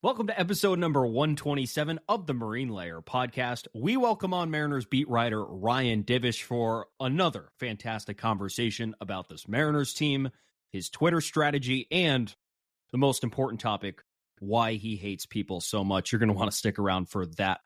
Welcome to episode number 127 of the Marine Layer podcast. We welcome on Mariners beat writer Ryan Divish for another fantastic conversation about this Mariners team, his Twitter strategy, and the most important topic, why he hates people so much. You're going to want to stick around for that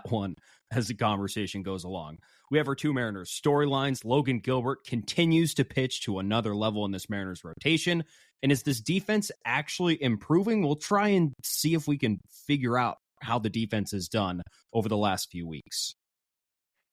one as the conversation goes along. We have our two Mariners storylines. Logan Gilbert continues to pitch to another level in this Mariners rotation. And is this defense actually improving? We'll try and see if we can figure out how the defense has done over the last few weeks.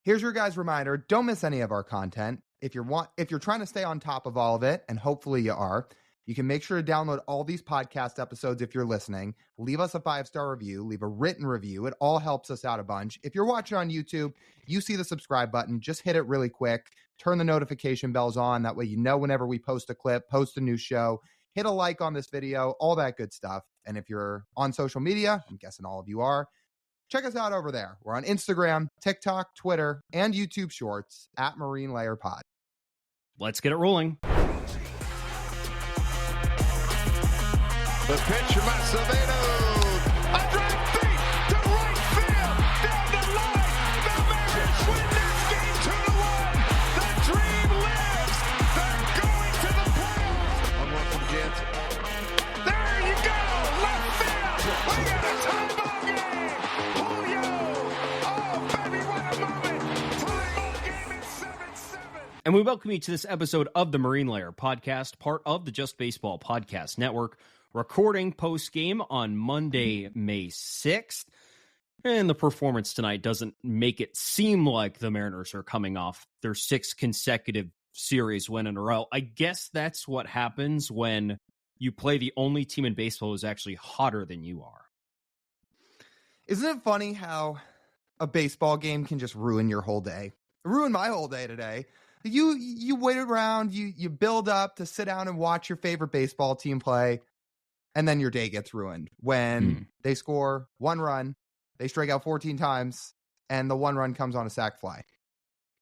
Here's your guys' reminder. Don't miss any of our content. If you're trying to stay on top of all of it, and hopefully you are, you can make sure to download all these podcast episodes if you're listening. Leave us a 5-star review. Leave a written review. It all helps us out a bunch. If you're watching on YouTube, you see the subscribe button. Just hit it really quick. Turn the notification bells on. That way you know whenever we post a clip, post a new show. Hit a like on this video, all that good stuff. And if you're on social media, I'm guessing all of you are, check us out over there. We're on Instagram, TikTok, Twitter, and YouTube Shorts at Marine Layer Pod. Let's get it rolling. The pitch from Acevedo. A drive deep to right field. Down the line. The Mariners win this game 2-1. The dream lives. They're going to the playoffs. 1-1 from Jansen. There you go. Left field. We got a tie ball game. Julio. Oh, baby, what a moment. Tie ball game at 7-7. And we welcome you to this episode of the Marine Layer podcast, part of the Just Baseball Podcast Network. Recording post-game on Monday, May 6th. And the performance tonight doesn't make it seem like the Mariners are coming off their 6th consecutive series win in a row. I guess that's what happens when you play the only team in baseball who's actually hotter than you are. Isn't it funny how a baseball game can just ruin your whole day? It ruined my whole day today. You wait around, you build up to sit down and watch your favorite baseball team play. And then your day gets ruined when they score one run, they strike out 14 times, and the one run comes on a sac fly.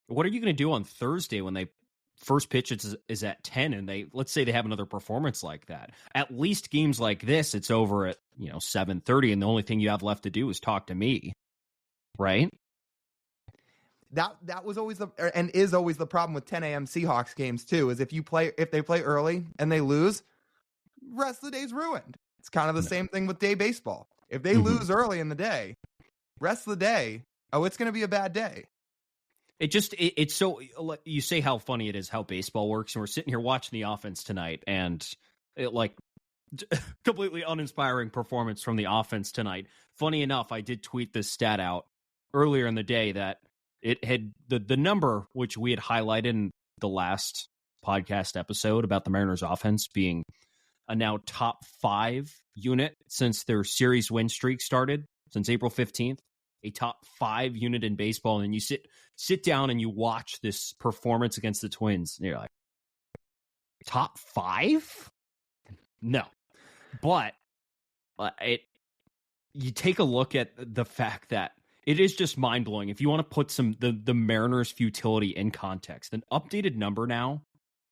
What are you going to do on Thursday when they first pitch is at 10 and let's say they have another performance like that? At least games like this, it's over at 7:30, and the only thing you have left to do is talk to me, right? That was always is always the problem with 10 a.m. Seahawks games too. Is if they play early and they lose, rest of the day's ruined. It's kind of the same thing with day baseball. If they lose early in the day, rest of the day, it's going to be a bad day. It's so, you say how funny it is how baseball works, and we're sitting here watching the offense tonight, and completely uninspiring performance from the offense tonight. Funny enough, I did tweet this stat out earlier in the day that it had the number which we had highlighted in the last podcast episode about the Mariners offense being a now top 5 unit since their series win streak started, since April 15th, a top 5 unit in baseball. And you sit down and you watch this performance against the Twins, and you're like, top 5? No. But you take a look at the fact that it is just mind-blowing. If you want to put the Mariners' futility in context, an updated number now,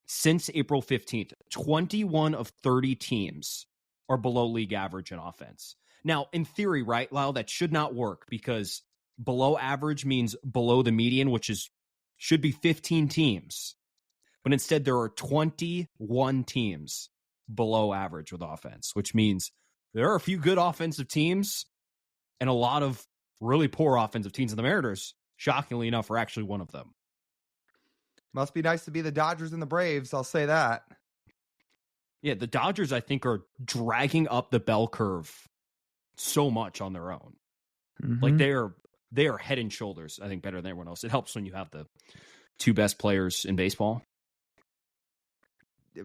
since April 15th, 21 of 30 teams are below league average in offense. Now, in theory, right, Lyle, that should not work because below average means below the median, which should be 15 teams. But instead, there are 21 teams below average with offense, which means there are a few good offensive teams and a lot of really poor offensive teams in the Mariners. Shockingly enough, are actually one of them. Must be nice to be the Dodgers and the Braves, I'll say that. Yeah, the Dodgers, I think, are dragging up the bell curve so much on their own. Like, they are head and shoulders, I think, better than everyone else. It helps when you have the 2 best players in baseball.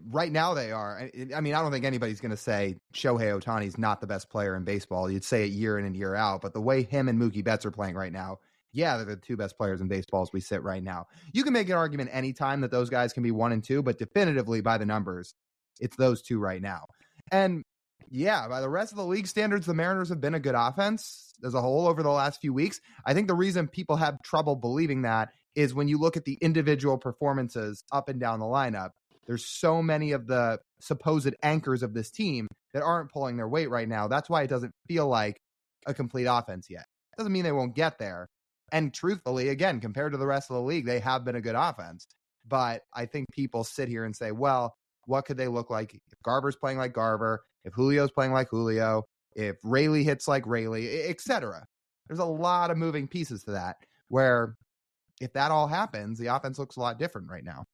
Right now they are. I mean, I don't think anybody's going to say Shohei Ohtani is not the best player in baseball. You'd say it year in and year out, but the way him and Mookie Betts are playing right now, yeah, they're the 2 best players in baseball as we sit right now. You can make an argument anytime that those guys can be 1 and 2, but definitively by the numbers, it's those 2 right now. And yeah, by the rest of the league standards, the Mariners have been a good offense as a whole over the last few weeks. I think the reason people have trouble believing that is when you look at the individual performances up and down the lineup, there's so many of the supposed anchors of this team that aren't pulling their weight right now. That's why it doesn't feel like a complete offense yet. Doesn't mean they won't get there. And truthfully, again, compared to the rest of the league, they have been a good offense. But I think people sit here and say, well, what could they look like if Garber's playing like Garber, if Julio's playing like Julio, if Rayleigh hits like Rayleigh, etc. There's a lot of moving pieces to that, where if that all happens, the offense looks a lot different right now.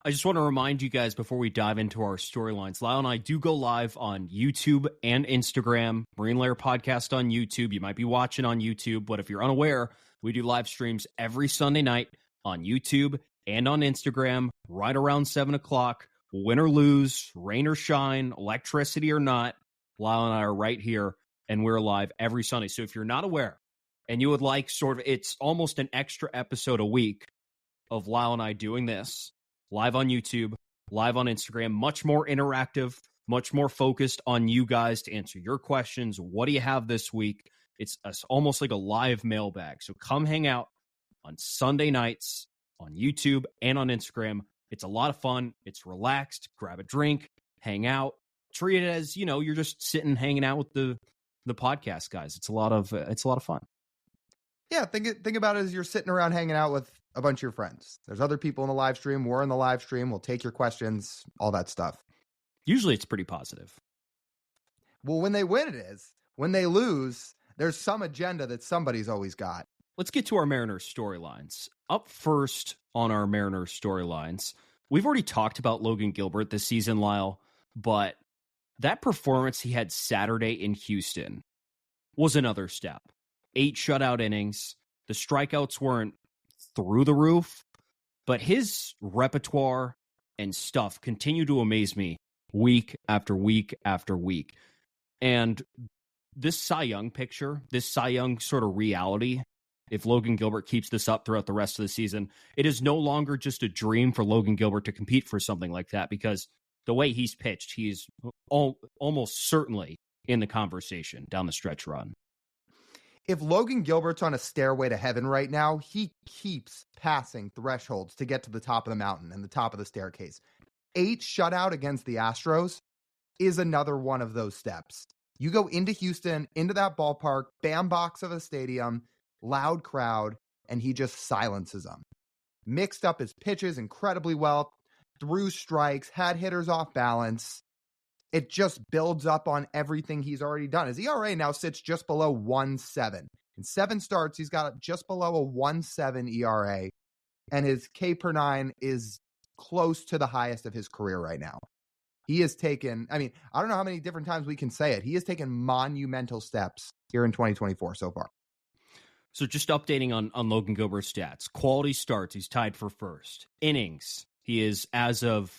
I just want to remind you guys before we dive into our storylines, Lyle and I do go live on YouTube and Instagram, Marine Layer Podcast on YouTube. You might be watching on YouTube, but if you're unaware, we do live streams every Sunday night on YouTube and on Instagram, right around 7 o'clock. Win or lose, rain or shine, electricity or not, Lyle and I are right here, and we're live every Sunday. So if you're not aware, and you would like it's almost an extra episode a week of Lyle and I doing this, live on YouTube, live on Instagram, much more interactive, much more focused on you guys to answer your questions. What do you have this week? It's almost like a live mailbag. So come hang out on Sunday nights on YouTube and on Instagram. It's a lot of fun. It's relaxed. Grab a drink, hang out, treat it as, you're just sitting hanging out with the podcast guys. It's a lot of fun. Yeah, think about it as you're sitting around hanging out with a bunch of your friends. There's other people in the live stream. We're in the live stream. We'll take your questions, all that stuff. Usually it's pretty positive. Well, when they win, it is. When they lose, there's some agenda that somebody's always got. Let's get to our Mariners storylines. Up first on our Mariners storylines, we've already talked about Logan Gilbert this season, Lyle, but that performance he had Saturday in Houston was another step. 8 shutout innings. The strikeouts weren't through the roof, but his repertoire and stuff continue to amaze me week after week after week. And this Cy Young picture, this Cy Young sort of reality, if Logan Gilbert keeps this up throughout the rest of the season, it is no longer just a dream for Logan Gilbert to compete for something like that, because the way he's pitched, he's almost certainly in the conversation down the stretch run. If Logan Gilbert's on a stairway to heaven right now, he keeps passing thresholds to get to the top of the mountain and the top of the staircase. 8 shutout against the Astros is another one of those steps. You go into Houston, into that ballpark, bandbox of a stadium, loud crowd, and he just silences them. Mixed up his pitches incredibly well, threw strikes, had hitters off balance. It just builds up on everything he's already done. His ERA now sits just below 1.7. In 7 starts, he's got just below a 1.7 ERA, and his K per 9 is close to the highest of his career right now. He has taken, I don't know how many different times we can say it. He has taken monumental steps here in 2024 so far. So just updating on Logan Gilbert's stats. Quality starts, he's tied for first. Innings, he is, as of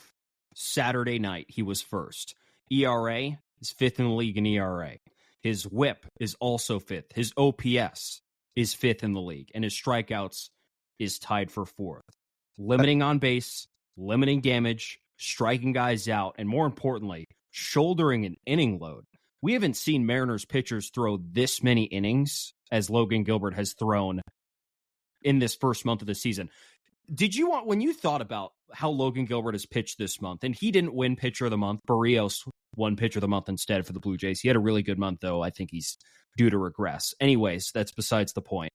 Saturday night, he was first. ERA is 5th in the league in ERA. His whip is also 5th. His OPS is 5th in the league. And his strikeouts is tied for 4th. Limiting on base, limiting damage, striking guys out, and more importantly, shouldering an inning load. We haven't seen Mariners pitchers throw this many innings as Logan Gilbert has thrown in this first month of the season. Did you when you thought about how Logan Gilbert has pitched this month, and he didn't win pitcher of the month, Barrios won pitcher of the month instead for the Blue Jays. He had a really good month, though. I think he's due to regress. Anyways, that's besides the point.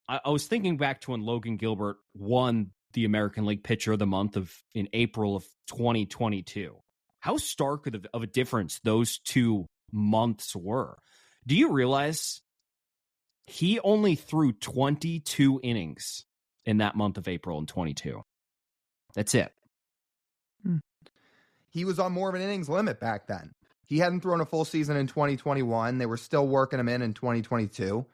I was thinking back to when Logan Gilbert won the American League pitcher of the month in April of 2022. How stark of a difference those 2 months were. Do you realize he only threw 22 innings in that month of April in 22? That's it. He was on more of an innings limit back then. He hadn't thrown a full season in 2021. They were still working him in 2022.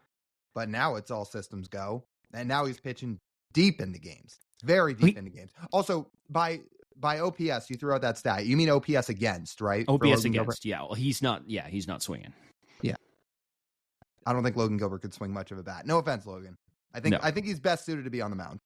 But now it's all systems go. And now he's pitching deep into games. Very deep into games. Also, by OPS, you threw out that stat. You mean OPS against, right? OPS against, yeah. Well, he's not swinging. Yeah. I don't think Logan Gilbert could swing much of a bat. No offense, Logan. I think he's best suited to be on the mound.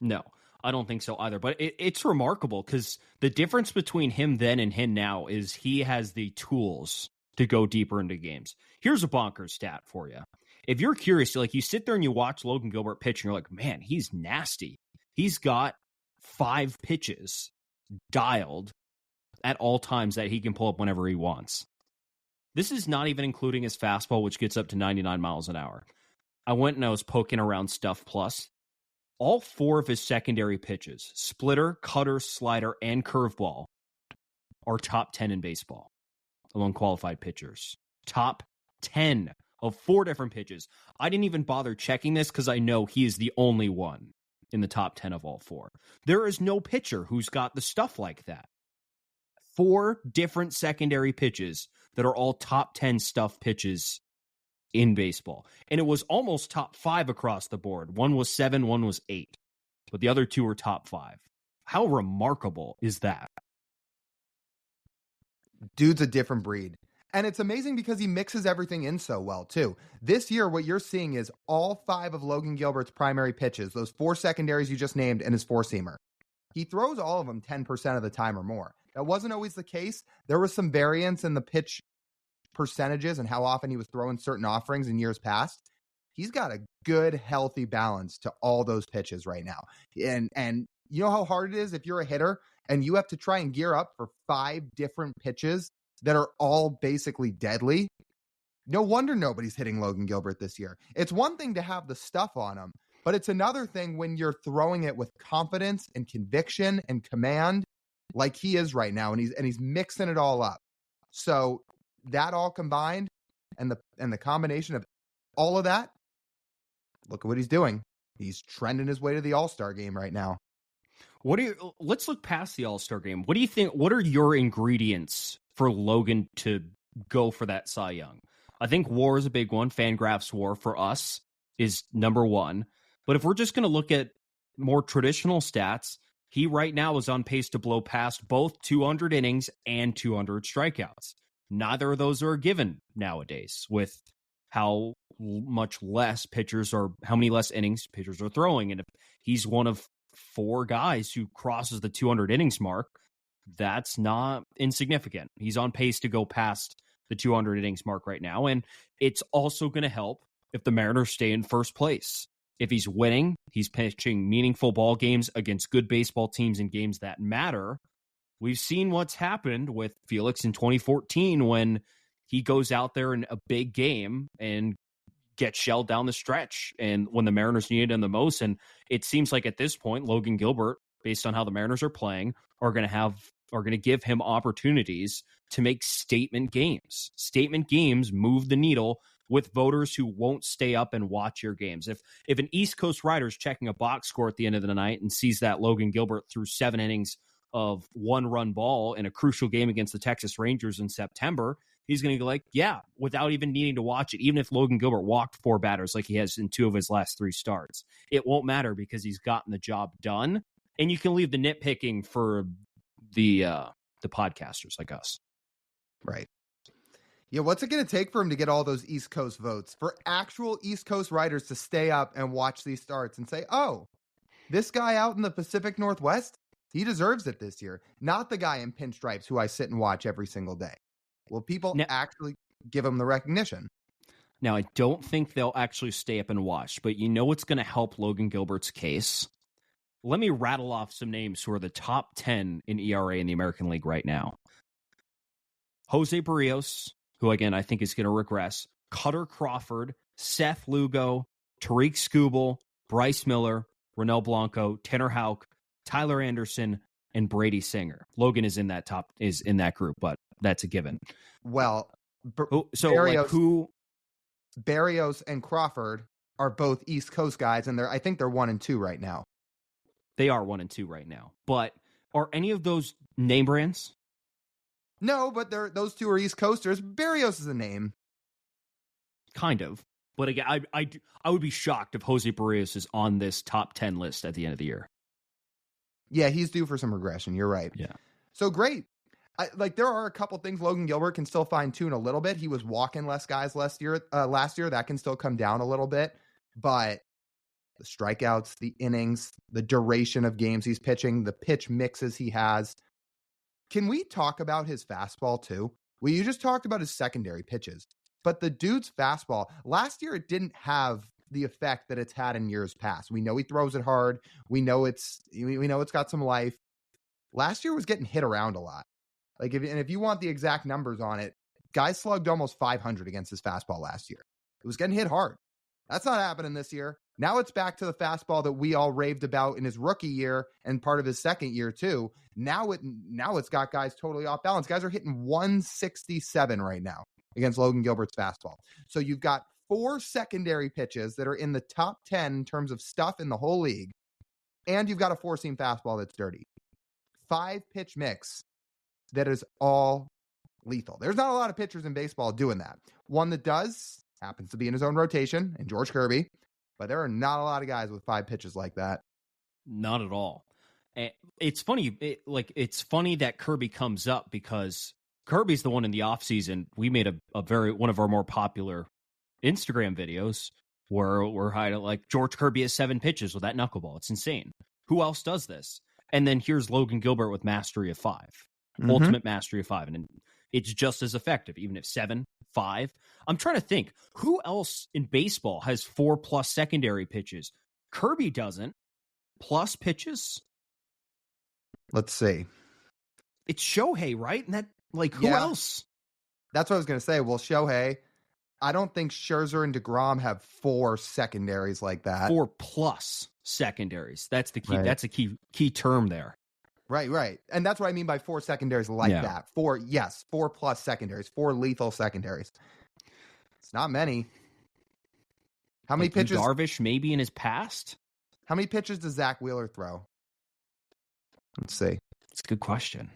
No, I don't think so either. But it's remarkable because the difference between him then and him now is he has the tools to go deeper into games. Here's a bonkers stat for you. If you're curious, you sit there and you watch Logan Gilbert pitch, and you're like, man, he's nasty. He's got 5 pitches dialed at all times that he can pull up whenever he wants. This is not even including his fastball, which gets up to 99 miles an hour. I went and I was poking around Stuff Plus. All 4 of his secondary pitches, splitter, cutter, slider, and curveball, are top 10 in baseball among qualified pitchers. Top 10 of 4 different pitches. I didn't even bother checking this because I know he is the only one in the top 10 of all 4. There is no pitcher who's got the stuff like that. 4 different secondary pitches that are all top 10 stuff pitches in baseball. And it was almost top 5 across the board. One was 7, one was 8. But the other 2 were top 5. How remarkable is that? Dude's a different breed. And it's amazing because he mixes everything in so well, too. This year, what you're seeing is all 5 of Logan Gilbert's primary pitches, those 4 secondaries you just named, and his 4-seamer. He throws all of them 10% of the time or more. That wasn't always the case. There was some variance in the pitch percentages and how often he was throwing certain offerings in years past. He's got a good, healthy balance to all those pitches right now. And you know how hard it is if you're a hitter and you have to try and gear up for 5 different pitches that are all basically deadly? No wonder nobody's hitting Logan Gilbert this year. It's one thing to have the stuff on him, but it's another thing when you're throwing it with confidence and conviction and command like he is right now, and he's mixing it all up. So that all combined and the combination of all of that, look at what he's doing. He's trending his way to the All-Star game right now. Let's look past the All-Star game. What do you think? What are your ingredients for Logan to go for that Cy Young? I think WAR is a big one. Fangraphs WAR for us is number 1. But if we're just going to look at more traditional stats, he right now is on pace to blow past both 200 innings and 200 strikeouts. Neither of those are given nowadays with how much less pitchers are, how many less innings pitchers are throwing. And if he's one of 4 guys who crosses the 200 innings mark, that's not insignificant. He's on pace to go past the 200 innings mark right now. And it's also going to help if the Mariners stay in first place. If he's winning, he's pitching meaningful ball games against good baseball teams in games that matter. We've seen what's happened with Felix in 2014 when he goes out there in a big game and gets shelled down the stretch, and when the Mariners needed him the most. And it seems like at this point, Logan Gilbert, based on how the Mariners are playing, are going to give him opportunities to make statement games. Statement games move the needle with voters who won't stay up and watch your games. If an East Coast writer is checking a box score at the end of the night and sees that Logan Gilbert threw 7 innings of 1-run ball in a crucial game against the Texas Rangers in September, he's going to go like, yeah, without even needing to watch it. Even if Logan Gilbert walked 4 batters like he has in 2 of his last 3 starts, it won't matter because he's gotten the job done. And you can leave the nitpicking for the podcasters like us. Right. Yeah, what's it going to take for him to get all those East Coast votes? For actual East Coast writers to stay up and watch these starts and say, oh, this guy out in the Pacific Northwest, he deserves it this year. Not the guy in pinstripes who I sit and watch every single day. Will people actually give him the recognition? Now, I don't think they'll actually stay up and watch, but you know what's going to help Logan Gilbert's case? Let me rattle off some names who are the top 10 in ERA in the American League right now. Jose Barrios, who, again, I think is going to regress. Cutter Crawford, Seth Lugo, Tariq Skubal, Bryce Miller, Ronel Blanco, Tanner Houck, Tyler Anderson, and Brady Singer. Logan is in that group, but that's a given. Well, Barrios and Crawford are both East Coast guys, and I think they're 1 and 2 right now. They are 1 and 2 right now. But are any of those name brands? No, but those 2 are East Coasters. Barrios is a name. Kind of. But again, I would be shocked if Jose Barrios is on this top 10 list at the end of the year. Yeah, he's due for some regression. You're right. Yeah. So great. There are a couple things Logan Gilbert can still fine tune a little bit. He was walking less guys last year. That can still come down a little bit, but the strikeouts, the innings, the duration of games he's pitching, the pitch mixes he has. Can we talk about his fastball too? Well, you just talked about his secondary pitches, but the dude's fastball last year, it didn't have the effect that it's had in years past. We know he throws it hard. We know it's got some life. Last year was getting hit around a lot. Like, if you want the exact numbers on it, guys slugged almost 500 against his fastball last year. It was getting hit hard. That's not happening this year. Now it's back to the fastball that we all raved about in his rookie year and part of his second year too. Now it's got guys totally off balance. Guys are hitting 167 right now against Logan Gilbert's fastball. So you've got 4 secondary pitches that are in the top 10 in terms of stuff in the whole league, and you've got a 4-seam fastball that's dirty. 5-pitch mix that is all lethal. There's not a lot of pitchers in baseball doing that. One that does happens to be in his own rotation, and George Kirby, but there are not a lot of guys with 5 pitches like that. Not at all. And it's funny. It's funny that Kirby comes up because Kirby's the one in the offseason. We made one of our more popular Instagram videos where we're hiding like George Kirby has 7 pitches with that knuckleball. It's insane. Who else does this? And then here's Logan Gilbert with mastery of 5, ultimate mastery of 5. And it's just as effective, even if 7, 5. I'm trying to think who else in baseball has 4+ secondary pitches. Kirby doesn't. Plus pitches. Let's see. It's Shohei, right? And that, like, who else? That's what I was going to say. Well, Shohei, I don't think Scherzer and DeGrom have 4 secondaries like that. 4+ secondaries. That's the key. Right. That's a key term there. Right. And that's what I mean by 4 secondaries like that. 4+ secondaries, 4 lethal secondaries. It's not many. How many pitches? Darvish maybe in his past? How many pitches does Zach Wheeler throw? Let's see. It's a good question.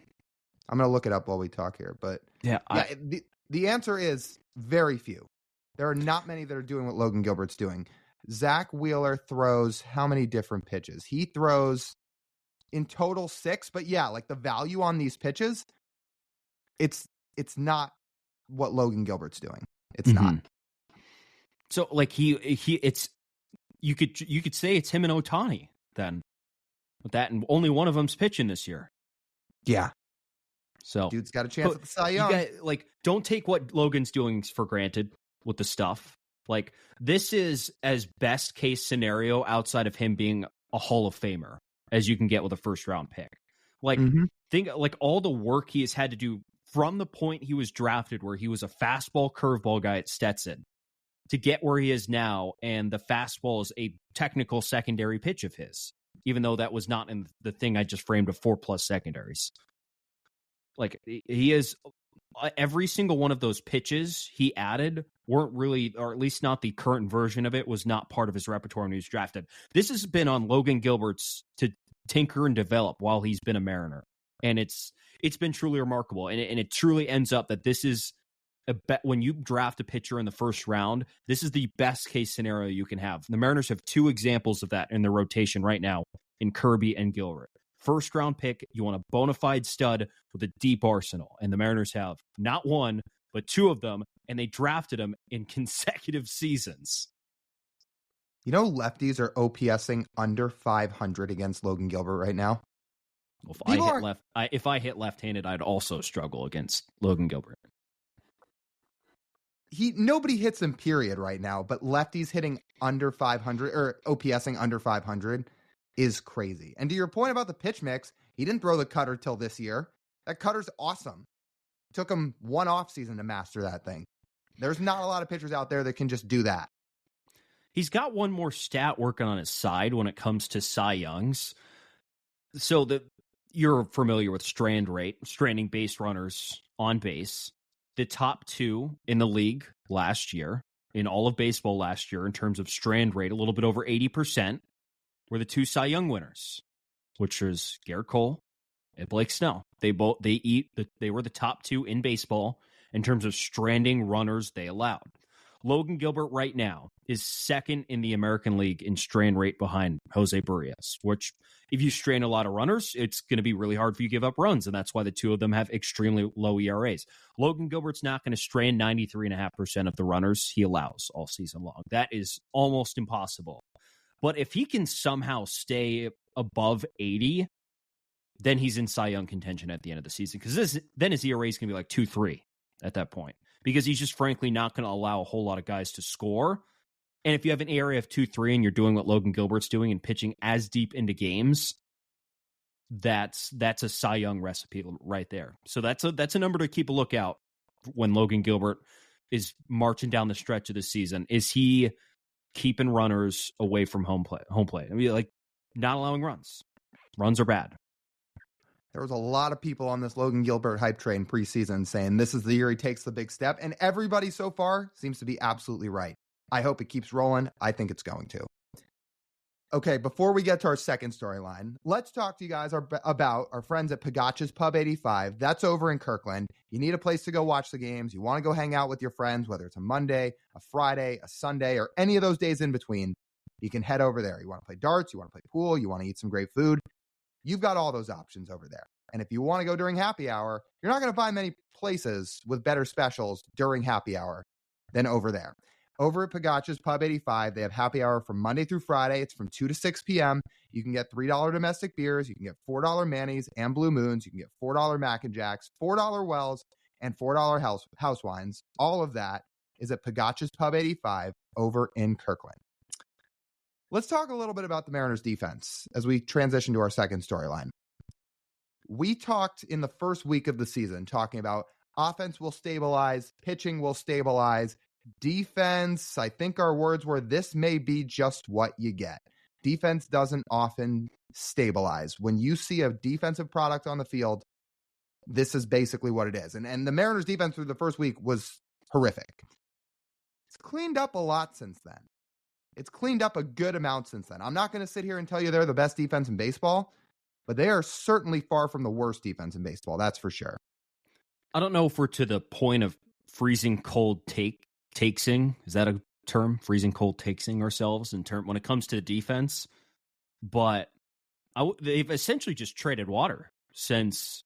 I'm going to look it up while we talk here. But the answer is very few. There are not many that are doing what Logan Gilbert's doing. Zach Wheeler throws how many different pitches? He throws in total 6, but like the value on these pitches, it's not what Logan Gilbert's doing. It's not. So like it's you could say it's him and Ohtani then with that, and only one of them's pitching this year. Yeah. So dude's got a chance at the Cy Young. Don't take what Logan's doing for granted with the stuff. Like, this is as best case scenario outside of him being a Hall of Famer as you can get with a first round pick. Like, think like all the work he has had to do from the point he was drafted, where he was a fastball curveball guy at Stetson, to get where he is now. And the fastball is a technical secondary pitch of his, even though that was not in the thing I just framed of 4+ secondaries. Like, he is every single one of those pitches he added weren't really, or at least not the current version of it, was not part of his repertoire when he was drafted. This has been on Logan Gilbert's to tinker and develop while he's been a Mariner. And it's been truly remarkable. And it truly ends up that this is when you draft a pitcher in the first round, this is the best case scenario you can have. The Mariners have 2 examples of that in their rotation right now in Kirby and Gilbert. First round pick, you want a bona fide stud with a deep arsenal. And the Mariners have not 1, but 2 of them, and they drafted them in consecutive seasons. You know, lefties are OPSing under 500 against Logan Gilbert right now. Well, if I hit left-handed, I'd also struggle against Logan Gilbert. Nobody hits him, period, right now, but lefties hitting under 500 or OPSing under 500 is crazy. And to your point about the pitch mix, he didn't throw the cutter till this year. That cutter's awesome. It took him 1 offseason to master that thing. There's not a lot of pitchers out there that can just do that. He's got one more stat working on his side when it comes to Cy Youngs. So you're familiar with strand rate, stranding base runners on base. The top 2 in the league last year, in all of baseball last year, in terms of strand rate, a little bit over 80%, were the 2 Cy Young winners, which is Garrett Cole and Blake Snell. They were the top 2 in baseball in terms of stranding runners they allowed. Logan Gilbert right now is 2nd in the American League in strand rate behind Jose Barrios, which if you strand a lot of runners, it's going to be really hard for you to give up runs. And that's why the 2 of them have extremely low ERAs. Logan Gilbert's not going to strand 93.5% of the runners he allows all season long. That is almost impossible. But if he can somehow stay above 80, then he's in Cy Young contention at the end of the season. Because then his ERA is going to be like 2.3 at that point. Because he's just frankly not going to allow a whole lot of guys to score. And if you have an ERA of 2.3 and you're doing what Logan Gilbert's doing and pitching as deep into games, that's a Cy Young recipe right there. So that's a number to keep a lookout when Logan Gilbert is marching down the stretch of the season. Is he keeping runners away from home plate? I mean, like, not allowing runs. Runs are bad. There was a lot of people on this Logan Gilbert hype train preseason saying this is the year he takes the big step, and everybody so far seems to be absolutely right. I hope it keeps rolling. I think it's going to. Okay, before we get to our second storyline, let's talk to you guys about our friends at Pagotch's Pub 85. That's over in Kirkland. You need a place to go watch the games. You want to go hang out with your friends, whether it's a Monday, a Friday, a Sunday, or any of those days in between. You can head over there. You want to play darts, you want to play pool, you want to eat some great food. You've got all those options over there. And if you want to go during happy hour, you're not going to find many places with better specials during happy hour than over there. Over at Pagotch's Pub 85, they have happy hour from Monday through Friday. It's from 2 to 6 p.m. You can get $3 domestic beers. You can get $4 Manny's and Blue Moons. You can get $4 Mac and Jacks, $4 Wells, and $4 house wines. All of that is at Pagotch's Pub 85 over in Kirkland. Let's talk a little bit about the Mariners defense as we transition to our second storyline. We talked in the first week of the season talking about offense will stabilize, pitching will stabilize, defense. I think our words were, this may be just what you get. Defense doesn't often stabilize. When you see a defensive product on the field, this is basically what it is. And the Mariners defense through the first week was horrific. It's cleaned up a lot since then. It's cleaned up a good amount since then. I'm not going to sit here and tell you they're the best defense in baseball, but they are certainly far from the worst defense in baseball. That's for sure. I don't know if we're to the point of freezing cold takesing. Is that a term? Freezing cold takesing ourselves when it comes to the defense. But they've essentially just traded water since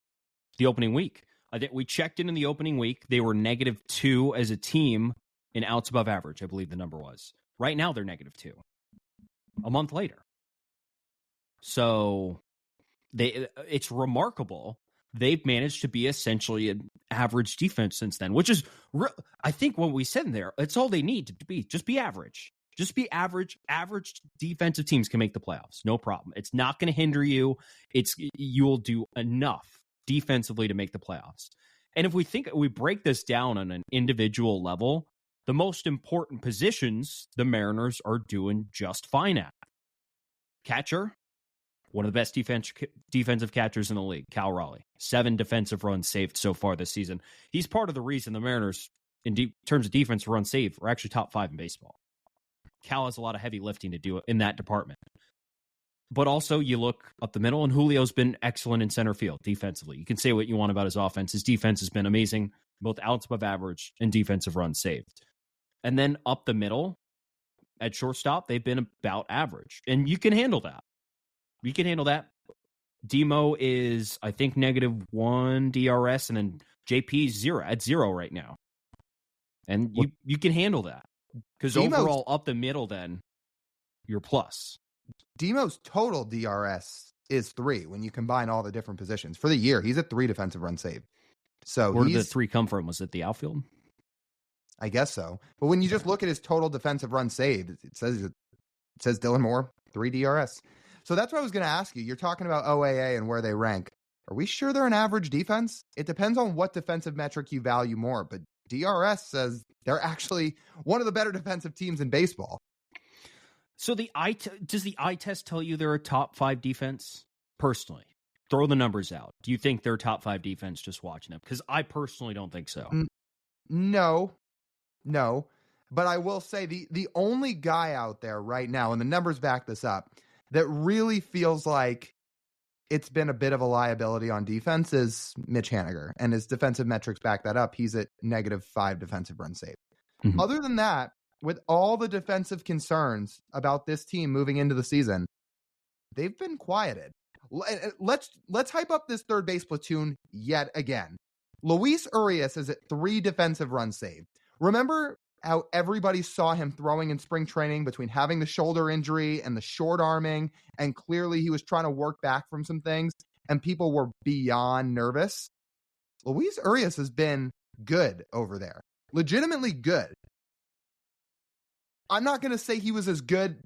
the opening week. I think we checked in the opening week. They were -2 as a team in outs above average, I believe the number was. Right now, they're -2 a month later. So it's remarkable. They've managed to be essentially an average defense since then, which is, I think what we said in there, it's all they need to be. Just be average. Just be average. Average defensive teams can make the playoffs. No problem. It's not going to hinder you. You'll do enough defensively to make the playoffs. And if we break this down on an individual level, the most important positions the Mariners are doing just fine at. Catcher, one of the best defensive catchers in the league, Cal Raleigh. 7 defensive runs saved so far this season. He's part of the reason the Mariners, in terms of defense runs saved, are actually top 5 in baseball. Cal has a lot of heavy lifting to do in that department. But also, you look up the middle, and Julio's been excellent in center field defensively. You can say what you want about his offense. His defense has been amazing, both outs above average and defensive runs saved. And then up the middle, at shortstop, they've been about average. And you can handle that. You can handle that. Demo is, I think, -1 DRS, and then JP's at 0 right now. And you can handle that. Because overall, up the middle, then, you're plus. Demo's total DRS is 3 when you combine all the different positions. For the year, he's at 3 defensive runs saved. So where did the 3 come from? Was it the outfield? I guess so. But when you just look at his total defensive runs saved, it says Dylan Moore, 3 DRS. So that's what I was going to ask you. You're talking about OAA and where they rank. Are we sure they're an average defense? It depends on what defensive metric you value more, but DRS says they're actually one of the better defensive teams in baseball. So does the eye test tell you they're a top 5 defense? Personally, throw the numbers out. Do you think they're a top 5 defense just watching them? Because I personally don't think so. No. But I will say the only guy out there right now, and the numbers back this up, that really feels like it's been a bit of a liability on defense is Mitch Haniger, and his defensive metrics back that up. He's at -5 defensive runs saved. Mm-hmm. Other than that, with all the defensive concerns about this team moving into the season, they've been quieted. Let's hype up this third base platoon yet again. Luis Urias is at 3 defensive runs saved. Remember how everybody saw him throwing in spring training between having the shoulder injury and the short arming, and clearly he was trying to work back from some things, and people were beyond nervous? Luis Urias has been good over there. Legitimately good. I'm not going to say he was as good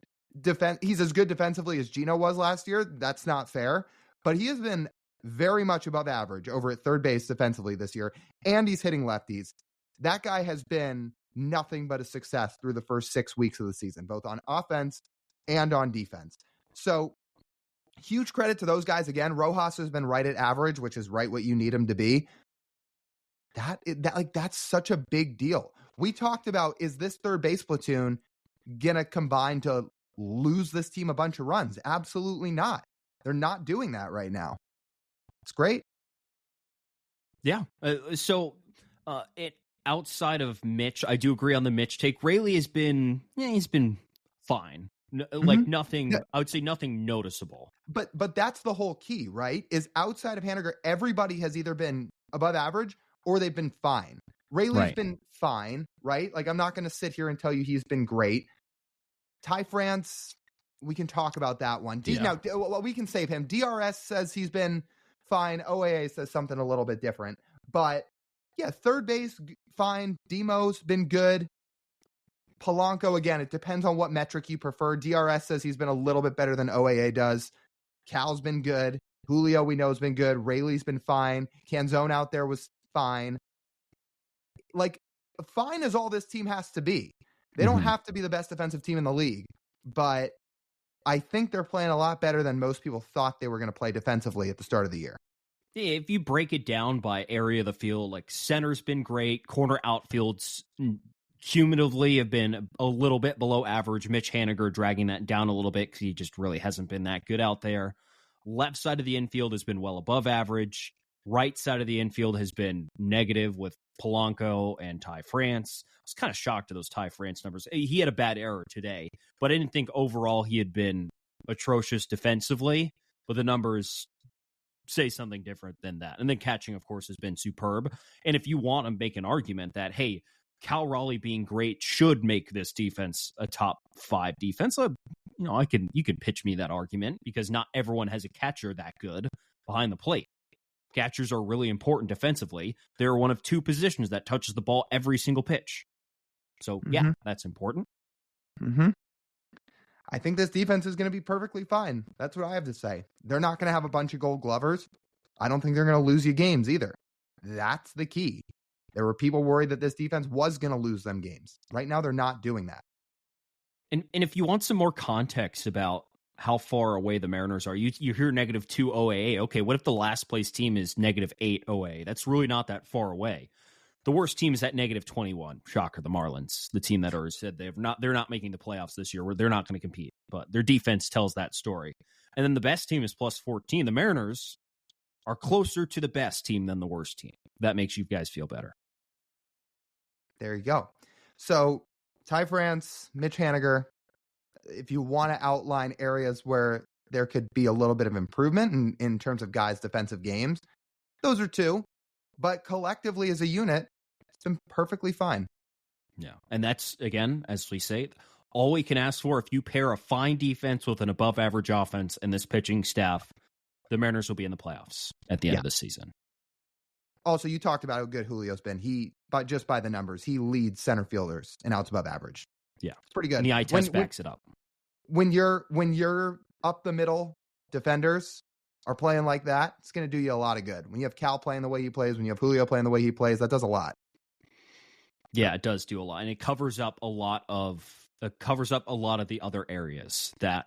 he's as good defensively as Gino was last year. That's not fair. but he has been very much above average over at third base defensively this year, and he's hitting lefties. That guy has been nothing but a success through the first 6 weeks of the season, both on offense and on defense. So huge credit to those guys. Again, Rojas has been right at average, which is right what you need him to be. That's such a big deal. We talked about, is this third base platoon gonna combine to lose this team a bunch of runs? Absolutely not. They're not doing that right now. It's great. Yeah. Outside of Mitch, I do agree on the Mitch take. Rayleigh has been, he's been fine. Like nothing, I would say nothing noticeable. But that's the whole key, right? Is outside of Haniger, everybody has either been above average or they've been fine. Rayleigh's been fine, right? Like, I'm not going to sit here and tell you he's been great. Ty France, we can talk about that one. Now, we can save him. DRS says he's been fine. OAA says something a little bit different. But yeah, third base, fine. Demo's been good. Polanco, again, it depends on what metric you prefer. DRS says he's been a little bit better than OAA does. Cal's been good. Julio, we know, has been good. Rayleigh's been fine. Canzone out there was fine. Like, fine is all this team has to be. They don't have to be the best defensive team in the league, but I think they're playing a lot better than most people thought they were going to play defensively at the start of the year. Yeah, if you break it down by area of the field, like center's been great, corner outfields cumulatively have been a little bit below average. Mitch Haniger dragging that down a little bit because he just really hasn't been that good out there. Left side of the infield has been well above average. Right side of the infield has been negative with Polanco and Ty France. I was kind of shocked at those Ty France numbers. He had a bad error today, but I didn't think overall he had been atrocious defensively, but the numbers say something different than that. And then catching, of course, has been superb. And if you want to make an argument that, hey, Cal Raleigh being great should make this defense a top 5 defense, you can pitch me that argument, because not everyone has a catcher that good behind the plate. Catchers are really important defensively. They're one of 2 positions that touches the ball every single pitch. So, yeah, that's important. I think this defense is going to be perfectly fine. That's what I have to say. They're not going to have a bunch of gold glovers. I don't think they're going to lose you games either. That's the key. There were people worried that this defense was going to lose them games. Right now, they're not doing that. And if you want some more context about how far away the Mariners are, you hear -2 OAA. Okay, what if the last place team is -8 OAA? That's really not that far away. The worst team is at -21. Shocker, the Marlins, the team that already said they're not making the playoffs this year. They're not going to compete, but their defense tells that story. And then the best team is +14. The Mariners are closer to the best team than the worst team. That makes you guys feel better. There you go. So Ty France, Mitch Haniger, if you want to outline areas where there could be a little bit of improvement in terms of guys' defensive games, those are 2. But collectively as a unit, it's been perfectly fine. Yeah. And that's, again, as we say, all we can ask for. If you pair a fine defense with an above average offense and this pitching staff, the Mariners will be in the playoffs at the end of the season. Also, you talked about how good Julio's been. But just by the numbers, he leads center fielders in outs above average. Yeah. It's pretty good. And the eye test backs it up. When you're up the middle defenders are playing like that, it's going to do you a lot of good. When you have Cal playing the way he plays, when you have Julio playing the way he plays, that does a lot. Yeah, it does do a lot. And it covers up a lot of the other areas that,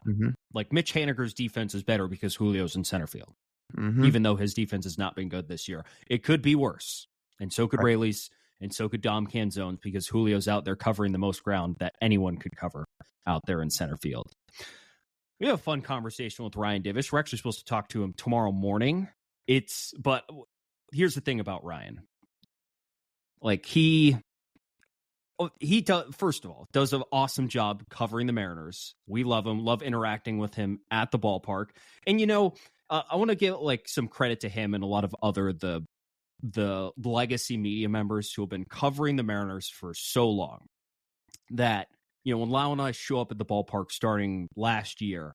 like Mitch Haniger's defense is better because Julio's in center field. Even though his defense has not been good this year. It could be worse. And so could Rayleigh's, and so could Dom Canzone's, because Julio's out there covering the most ground that anyone could cover out there in center field. We have a fun conversation with Ryan Divish. We're actually supposed to talk to him tomorrow morning. But here's the thing about Ryan. Like, he does, first of all, does an awesome job covering the Mariners. We love him, love interacting with him at the ballpark. And, I want to give some credit to him and a lot of other the legacy media members who have been covering the Mariners for so long that, when Lyle and I show up at the ballpark starting last year,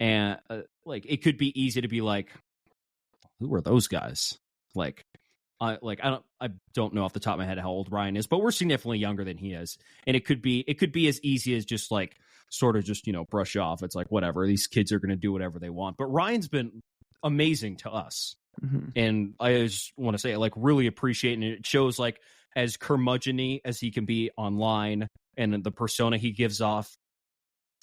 and it could be easy to be like, who are those guys? I don't know off the top of my head how old Ryan is, but we're significantly younger than he is. And it could be as easy as just sort of just, brush off. It's like, whatever, these kids are going to do whatever they want. But Ryan's been amazing to us. Mm-hmm. And I just want to say, like, really appreciate it. And it shows, like, as curmudgeon-y as he can be online and the persona he gives off,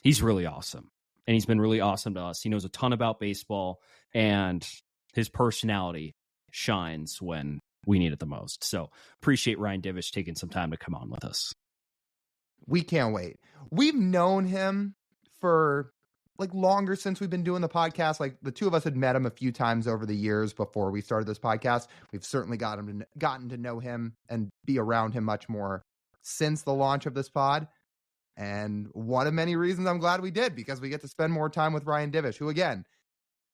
he's really awesome. And he's been really awesome to us. He knows a ton about baseball, and his personality shines when we need it the most. So appreciate Ryan Divish taking some time to come on with us. We can't wait. We've known him for like longer since we've been doing the podcast. Like the two of us had met him a few times over the years before we started this podcast. We've certainly gotten to know him and be around him much more since the launch of this pod. And one of many reasons I'm glad we did, because we get to spend more time with Ryan Divish, who again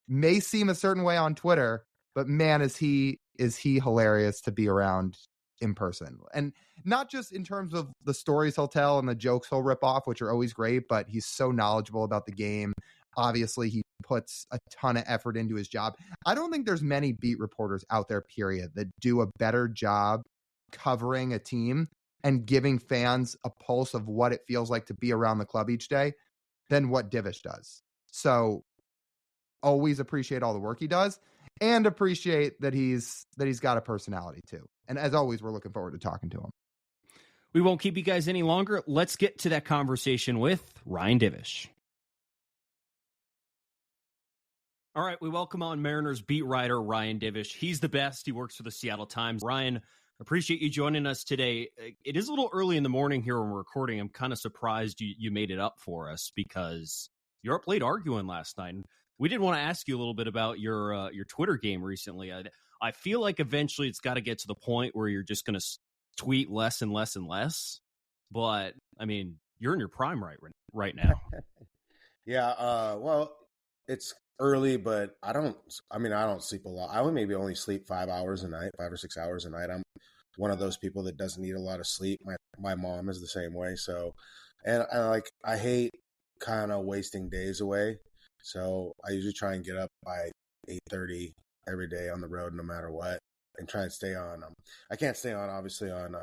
may seem a certain way on Twitter, but man, is he hilarious to be around in person. And not just in terms of the stories he'll tell and the jokes he'll rip off, which are always great, but he's so knowledgeable about the game. Obviously, he puts a ton of effort into his job. I don't think there's many beat reporters out there, period, that do a better job covering a team and giving fans a pulse of what it feels like to be around the club each day than what Divish does. So always appreciate all the work he does, and appreciate that he's got a personality too. And as always, we're looking forward to talking to him. We won't keep you guys any longer. Let's get to that conversation with Ryan Divish. All right, we welcome on Mariners beat writer Ryan Divish. He's the best. He works for the Seattle Times. Ryan, appreciate you joining us today. It is a little early in the morning here when we're recording. I'm kind of surprised you made it up for us, because you're up late arguing last night. And we did want to ask you a little bit about your Twitter game recently. I feel like eventually it's got to get to the point where you're just going to tweet less and less and less. But I mean, you're in your prime right now. Yeah. Well, it's early, but I don't sleep a lot. I would maybe only sleep 5 hours a night, 5 or 6 hours a night. I'm one of those people that doesn't need a lot of sleep. My mom is the same way. So, and I hate kind of wasting days away. So I usually try and get up by 8:30 every day on the road, no matter what, and try and stay on. I can't stay on, obviously, on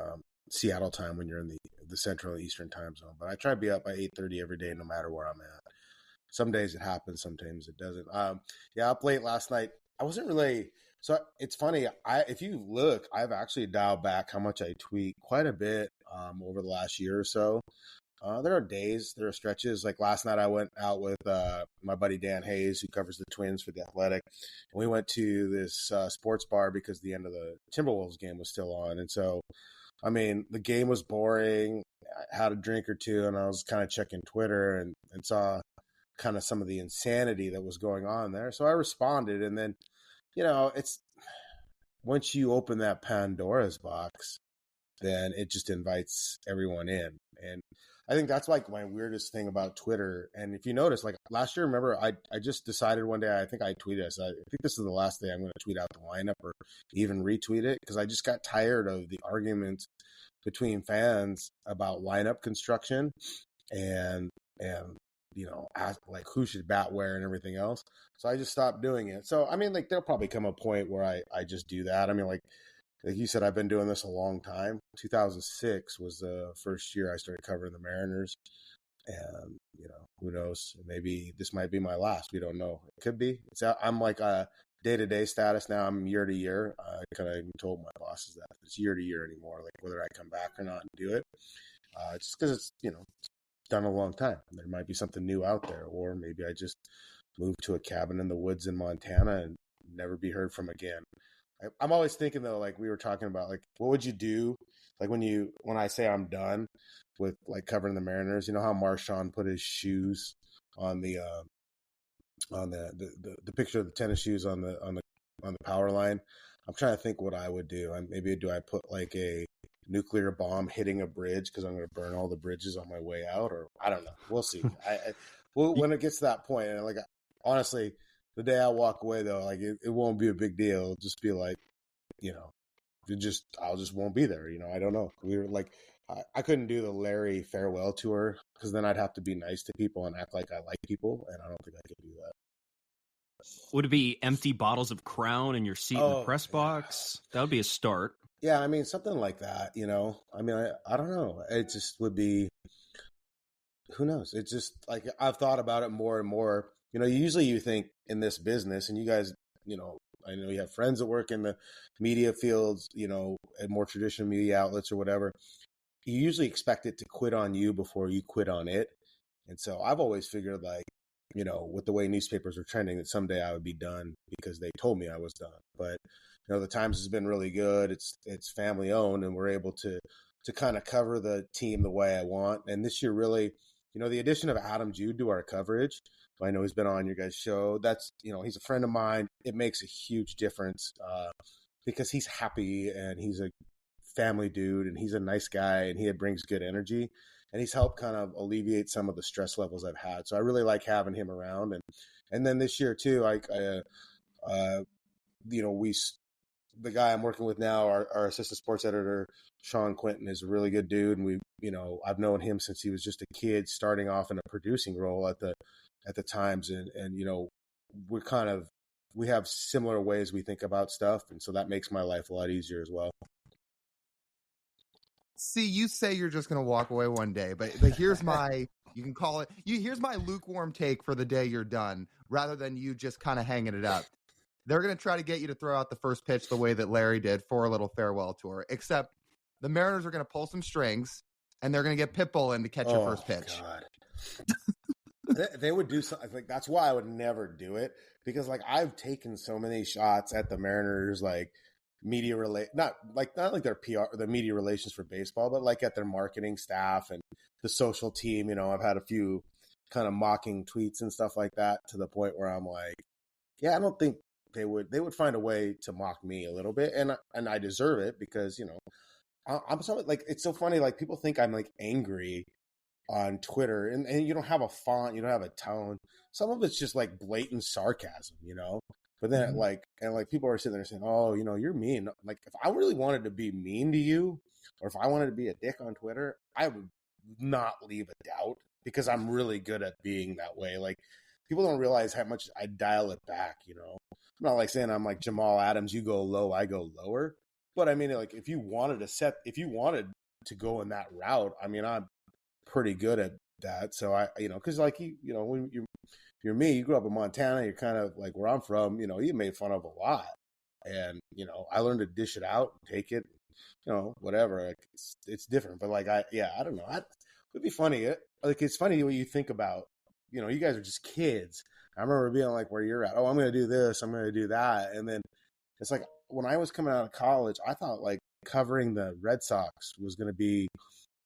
Seattle time when you're in the Central and Eastern time zone, but I try to be up by 8:30 every day, no matter where I'm at. Some days it happens, sometimes it doesn't. Yeah, up late last night. I wasn't really. So it's funny. If you look, I've actually dialed back how much I tweet quite a bit over the last year or so. There are days, there are stretches. Like last night, I went out with my buddy Dan Hayes, who covers the Twins for The Athletic. And we went to this sports bar because the end of the Timberwolves game was still on. And so, I mean, the game was boring. I had a drink or two, and I was kind of checking Twitter and saw kind of some of the insanity that was going on there. So I responded. And then, it's once you open that Pandora's box, then it just invites everyone in. And I think that's like my weirdest thing about Twitter. And if you notice, like last year, remember, I just decided one day, I think I tweeted, I said, I think this is the last day I'm going to tweet out the lineup or even retweet it, because I just got tired of the arguments between fans about lineup construction and like who should bat where and everything else. So I just stopped doing it. So, I mean, like there'll probably come a point where I just do that. I mean, like you said, I've been doing this a long time. 2006 was the first year I started covering the Mariners. And, who knows? Maybe this might be my last. We don't know. It could be. I'm like a day-to-day status now. I'm year to year. I kind of told my bosses that it's year to year anymore, like whether I come back or not and do it. Just because it's, done a long time. There might be something new out there, or maybe I just move to a cabin in the woods in Montana and never be heard from again. I'm always thinking though, like we were talking about, like what would you do, like when I say I'm done with like covering the Mariners? You know how Marshawn put his shoes on the picture of the tennis shoes on the power line. I'm trying to think what I would do. Maybe do I put like a nuclear bomb hitting a bridge because I'm going to burn all the bridges on my way out, or I don't know. We'll see. When it gets to that point, and like honestly, the day I walk away though, like it won't be a big deal. It'll just be like, I'll just won't be there. I don't know. We were like, I couldn't do the Larry farewell tour because then I'd have to be nice to people and act like I like people, and I don't think I could do that. Would it be empty bottles of Crown in your seat in the press box? That would be a start. Yeah, I mean, something like that, I mean, I don't know. It just would be, who knows? It's just like I've thought about it more and more. Usually you think in this business, and you guys I know you have friends that work in the media fields, at more traditional media outlets or whatever. You usually expect it to quit on you before you quit on it. And so I've always figured, like, with the way newspapers are trending, that someday I would be done because they told me I was done. But, the Times has been really good. It's family owned, and we're able to kind of cover the team the way I want. And this year, really, the addition of Adam Jude to our coverage, I know he's been on your guys' show. That's, he's a friend of mine. It makes a huge difference because he's happy and he's a family dude and he's a nice guy and he brings good energy. And he's helped kind of alleviate some of the stress levels I've had. So I really like having him around. And then this year too, the guy I'm working with now, our assistant sports editor, Sean Quinton, is a really good dude. And I've known him since he was just a kid starting off in a producing role at the Times. And we have similar ways we think about stuff. And so that makes my life a lot easier as well. See, you say you're just going to walk away one day, but here's my, you can call it, here's my lukewarm take for the day you're done, rather than you just kind of hanging it up. They're going to try to get you to throw out the first pitch the way that Larry did for a little farewell tour, except the Mariners are going to pull some strings and they're going to get Pitbull in to catch your first pitch. God. They would do something like that's why I would never do it, because like I've taken so many shots at the Mariners, like media not like their PR, the media relations for baseball, but like at their marketing staff and the social team. I've had a few kind of mocking tweets and stuff like that, to the point where I'm like, yeah, I don't think they would find a way to mock me a little bit, and I deserve it because I'm so like, it's so funny, like people think I'm like angry on Twitter, and you don't have a font, you don't have a tone. Some of it's just like blatant sarcasm, But then people are sitting there saying, "Oh, you're mean." Like if I really wanted to be mean to you, or if I wanted to be a dick on Twitter, I would not leave a doubt, because I'm really good at being that way. Like people don't realize how much I dial it back. I'm not like saying I'm like Jamal Adams, you go low, I go lower. But I mean, like if you wanted to go in that route, I mean, I'm pretty good at that. So I, because like when you're me, you grew up in Montana, you're kind of like where I'm from, you made fun of a lot. And, I learned to dish it out, take it, whatever. Like, it's different. But like, I don't know. It would be funny. Like, it's funny what you think about, you guys are just kids. I remember being like where you're at. Oh, I'm going to do this, I'm going to do that. And then it's like when I was coming out of college, I thought like covering the Red Sox was going to be,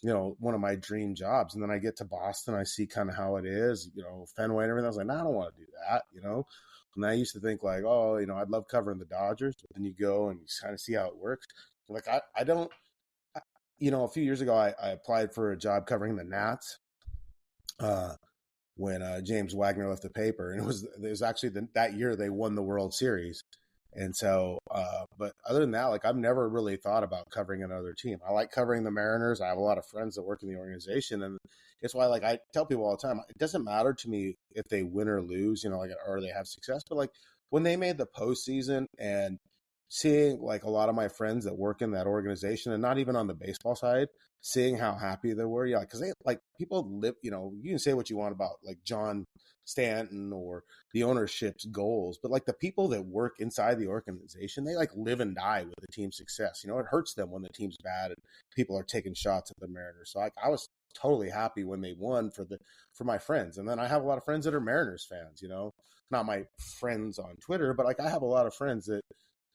one of my dream jobs. And then I get to Boston, I see kind of how it is, Fenway and everything. I was like, no, I don't want to do that, And I used to think like, oh, I'd love covering the Dodgers. But then you go and you kind of see how it works. Like, I don't, a few years ago, I applied for a job covering the Nats when James Wagner left the paper. And it was actually that year they won the World Series. And so, but other than that, like I've never really thought about covering another team. I like covering the Mariners. I have a lot of friends that work in the organization, and it's why, like I tell people all the time, it doesn't matter to me if they win or lose, or they have success. But like when they made the postseason and seeing like a lot of my friends that work in that organization, and not even on the baseball side, seeing how happy they were, because they like people live. You can say what you want about like John Stanton or the ownership's goals, but like the people that work inside the organization, they like live and die with the team's success. It hurts them when the team's bad and people are taking shots at the Mariners. So like I was totally happy when they won for my friends. And then I have a lot of friends that are Mariners fans, not my friends on Twitter, but like I have a lot of friends that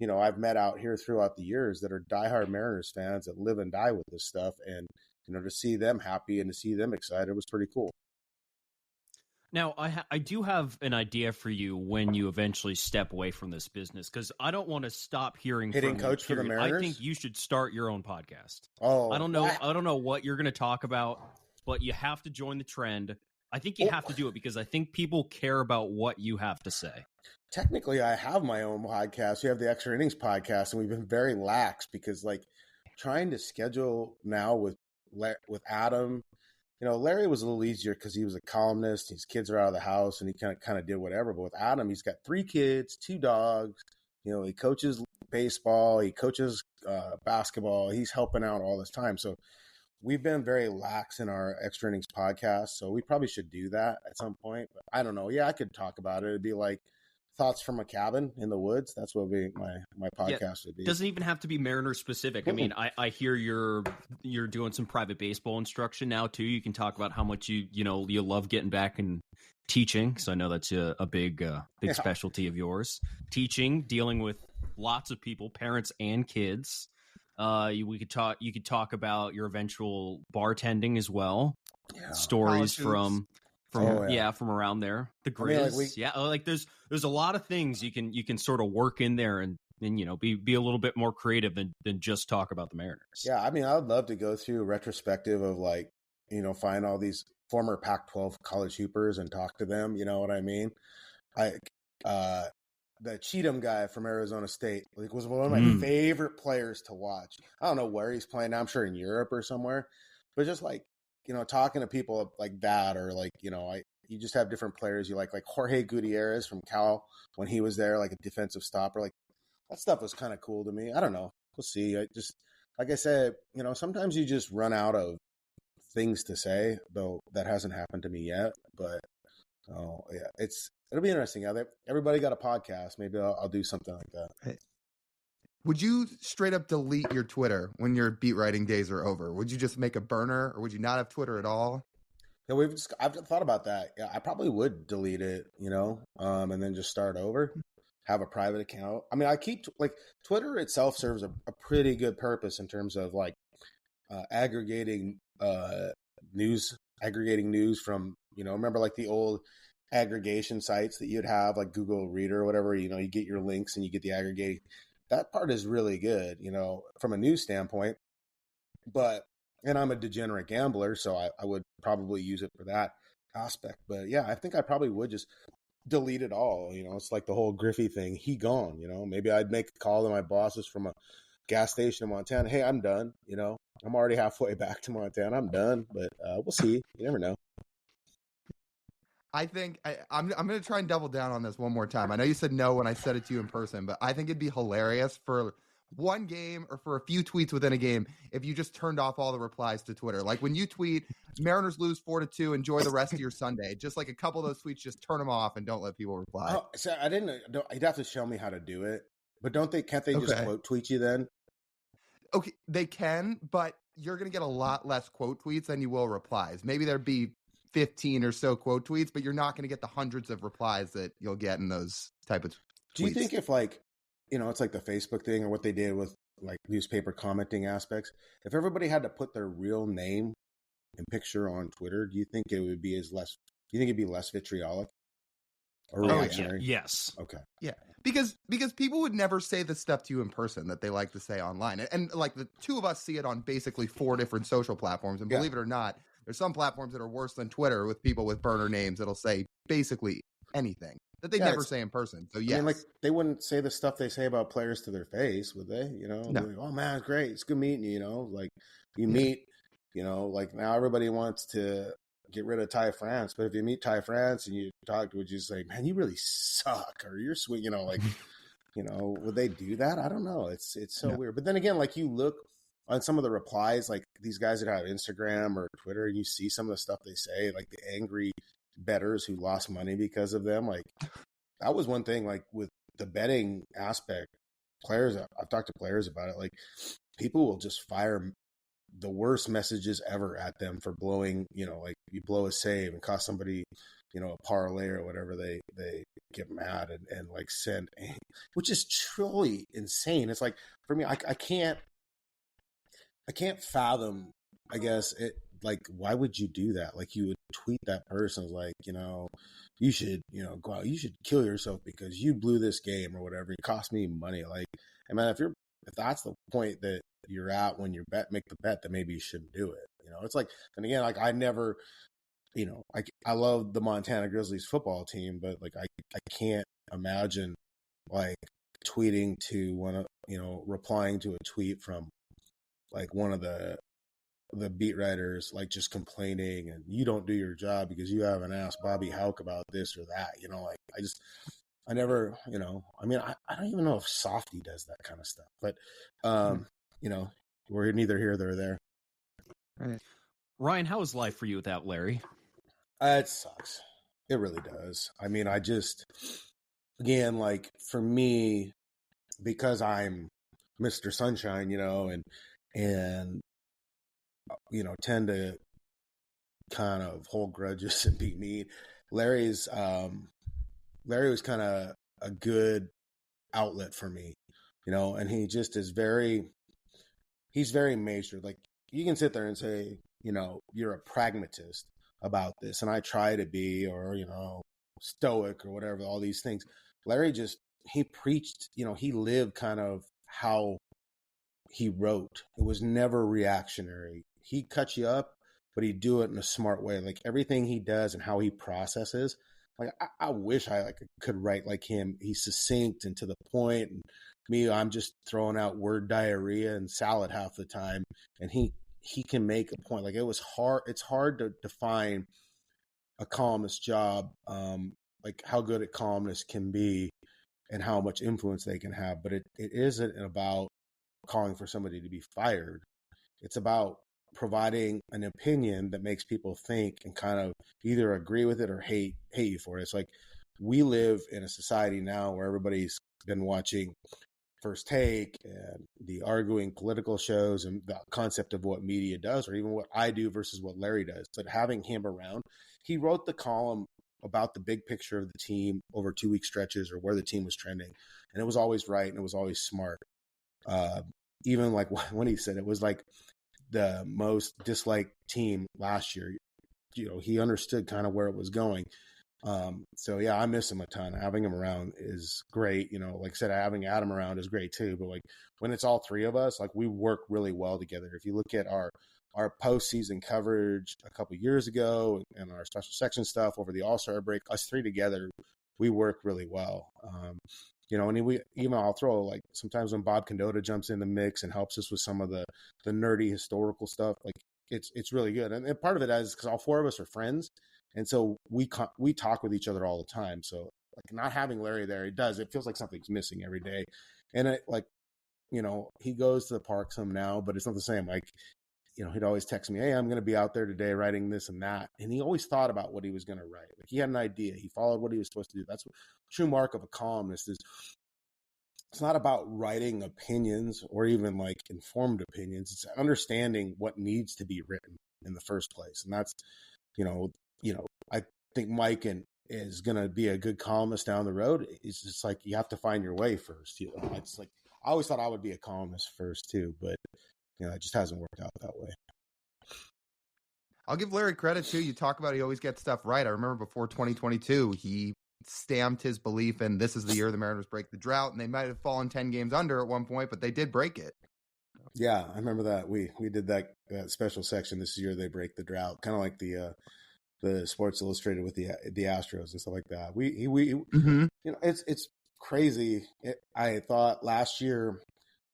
I've met out here throughout the years that are diehard Mariners fans that live and die with this stuff. And to see them happy and to see them excited was pretty cool. Now, I do have an idea for you when you eventually step away from this business, because I don't want to stop hearing hitting from coach you, for the Mariners. I think you should start your own podcast. Oh, I don't know what you're going to talk about, but you have to join the trend. I think you have to do it because I think people care about what you have to say. Technically, I have my own podcast. We have the Extra Innings podcast, and we've been very lax because like trying to schedule now with Adam. Larry was a little easier because he was a columnist. His kids are out of the house, and he kind of did whatever. But with Adam, he's got 3 kids, 2 dogs. He coaches baseball. He coaches basketball. He's helping out all this time. So we've been very lax in our Extra Innings podcast. So we probably should do that at some point. But I don't know. Yeah, I could talk about it. It'd be like thoughts from a cabin in the woods. That's what my podcast would be. Doesn't even have to be Mariners specific. I mean, I hear you're doing some private baseball instruction now too. You can talk about how much you love getting back and teaching, because I know that's a big specialty of yours. Teaching, dealing with lots of people, parents and kids. You could talk about your eventual bartending as well. Yeah. Stories from around there. The Grizz. There's a lot of things you can sort of work in there and be a little bit more creative than just talk about the Mariners. Yeah, I mean, I would love to go through a retrospective of find all these former Pac-12 college hoopers and talk to them. You know what I mean? The Cheatham guy from Arizona State was one of my favorite players to watch. I don't know where he's playing now. I'm sure in Europe or somewhere, but just talking to people like that, or you just have different players you like Jorge Gutierrez from Cal when he was there, like a defensive stopper. Like that stuff was kind of cool to me. I don't know. We'll see. I just, like I said, sometimes you just run out of things to say, though that hasn't happened to me yet. But it'll be interesting. Yeah, everybody got a podcast. Maybe I'll do something like that. Hey. Would you straight up delete your Twitter when your beat writing days are over? Would you just make a burner, or would you not have Twitter at all? Yeah, I've thought about that. Yeah, I probably would delete it, and then just start over, have a private account. I mean, I keep Twitter itself serves a pretty good purpose in terms of aggregating news from, remember the old aggregation sites that you'd have like Google Reader or whatever, you get your links and you get the aggregating. That part is really good, from a news standpoint. And I'm a degenerate gambler, so I would probably use it for that aspect. But yeah, I think I probably would just delete it all. It's like the whole Griffey thing. He gone, maybe I'd make a call to my bosses from a gas station in Montana. Hey, I'm done. I'm already halfway back to Montana. I'm done, but we'll see. You never know. I think I'm going to try and double down on this one more time. I know you said no when I said it to you in person, but I think it'd be hilarious for one game or for a few tweets within a game if you just turned off all the replies to Twitter. Like when you tweet, Mariners lose 4-2, enjoy the rest of your Sunday. Just like a couple of those tweets, just turn them off and don't let people reply. Oh, so I didn't know. You'd have to show me how to do it. But can't they just quote tweet you then? Okay, they can, but you're going to get a lot less quote tweets than you will replies. Maybe there'd be 15 or so quote tweets, but you're not going to get the hundreds of replies that you'll get in those type of tweets. Do you think if it's like the Facebook thing or what they did with newspaper commenting aspects, if everybody had to put their real name and picture on Twitter, do you think it'd be less vitriolic or reactionary? Yes. Okay. Yeah. Because people would never say the stuff to you in person that they like to say online. And the two of us see it on basically 4 different social platforms. And believe it or not, there's some platforms that are worse than Twitter with people with burner names that'll say basically anything that they never say in person. So yes. I mean, they wouldn't say the stuff they say about players to their face, would they? No. Like, oh man, it's great. It's good meeting you, you meet, now everybody wants to get rid of Ty France, but if you meet Ty France and you talk to, would you say, man, you really suck, or you're sweet, would they do that? I don't know. It's so weird. But then again, you look on some of the replies, these guys that have Instagram or Twitter, and you see some of the stuff they say, the angry bettors who lost money because of them. That was one thing, with the betting aspect, players, I've talked to players about it, people will just fire the worst messages ever at them for blowing, you blow a save and cost somebody, a parlay or whatever, they get mad and send, which is truly insane. It's for me, I can't fathom, I guess, it, why would you do that? You would tweet that person you should, go out, you should kill yourself because you blew this game or whatever. It cost me money. If that's the point that you're at when you make the bet, then maybe you shouldn't do it. It's and again, I never, I love the Montana Grizzlies football team, but I can't imagine tweeting to one of, replying to a tweet from one of the beat writers, just complaining and you don't do your job because you haven't asked Bobby Houck about this or that, I never, I don't even know if Softy does that kind of stuff, but, we're neither here nor there. Right. Ryan, how is life for you without Larry? It sucks. It really does. I mean, again, like for me, because I'm Mr. Sunshine, and tend to kind of hold grudges and be mean. Larry was kind of a good outlet for me, and he just is he's very measured. Like you can sit there and say, you're a pragmatist about this, and I try to be, or stoic or whatever, all these things. Larry he preached, he lived kind of how he wrote. It was never reactionary. He cut you up, but he'd do it in a smart way. Like everything he does and how he processes. Like I wish I could write like him. He's succinct and to the point. And me, I'm just throwing out word diarrhea and salad half the time. And he can make a point. Like it was hard. It's hard to define a columnist job, like how good a columnist can be and how much influence they can have. But it isn't about calling for somebody to be fired. It's about providing an opinion that makes people think and kind of either agree with it or hate you for it. It's like we live in a society now where everybody's been watching First Take and the arguing political shows and the concept of what media does, or even what I do versus what Larry does. But having him around, he wrote the column about the big picture of the team over 2-week stretches or where the team was trending. And it was always right and it was always smart. Even like when he said it was like the most disliked team last year, he understood kind of where it was going. So yeah, I miss him a ton. Having him around is great. Like I said, having Adam around is great too. But like when it's all three of us, like we work really well together. If you look at our postseason coverage a couple years ago and our special section stuff over the All-Star break, us three together, we work really well. And I'll throw like sometimes when Bob Condota jumps in the mix and helps us with some of the nerdy historical stuff, like it's really good. And part of it is because all four of us are friends. And so we talk with each other all the time. So like not having Larry there, it feels like something's missing every day. And he goes to the park some now, but it's not the same. Like, he'd always text me, hey, I'm going to be out there today writing this and that. And he always thought about what he was going to write. Like he had an idea. He followed what he was supposed to do. That's what true mark of a columnist is. It's not about writing opinions or even like informed opinions. It's understanding what needs to be written in the first place. And that's, I think Mike is going to be a good columnist down the road. It's just like, you have to find your way first. It's like, I always thought I would be a columnist first too, but it just hasn't worked out that way. I'll give Larry credit too. You talk about he always gets stuff right. I remember before 2022, he stamped his belief in this is the year the Mariners break the drought, and they might have fallen 10 games under at one point, but they did break it. Yeah, I remember that. We did that special section this year. They break the drought, kind of like the Sports Illustrated with the Astros and stuff like that. It's crazy. I thought last year,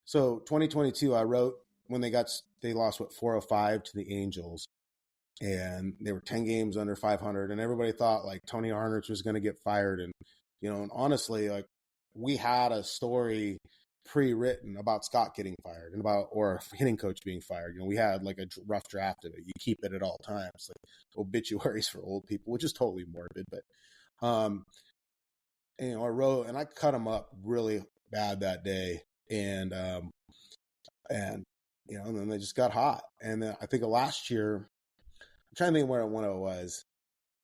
so 2022, I wrote when they lost 405 to the Angels, and they were 10 games under 500, and everybody thought like Tony Arnott was going to get fired, and and honestly, like we had a story pre-written about Scott getting fired or a hitting coach being fired. We had like a rough draft of it. You keep it at all times, like obituaries for old people, which is totally morbid. But, I wrote and I cut him up really bad that day, and then they just got hot. And then I think last year, I'm trying to think where one it was.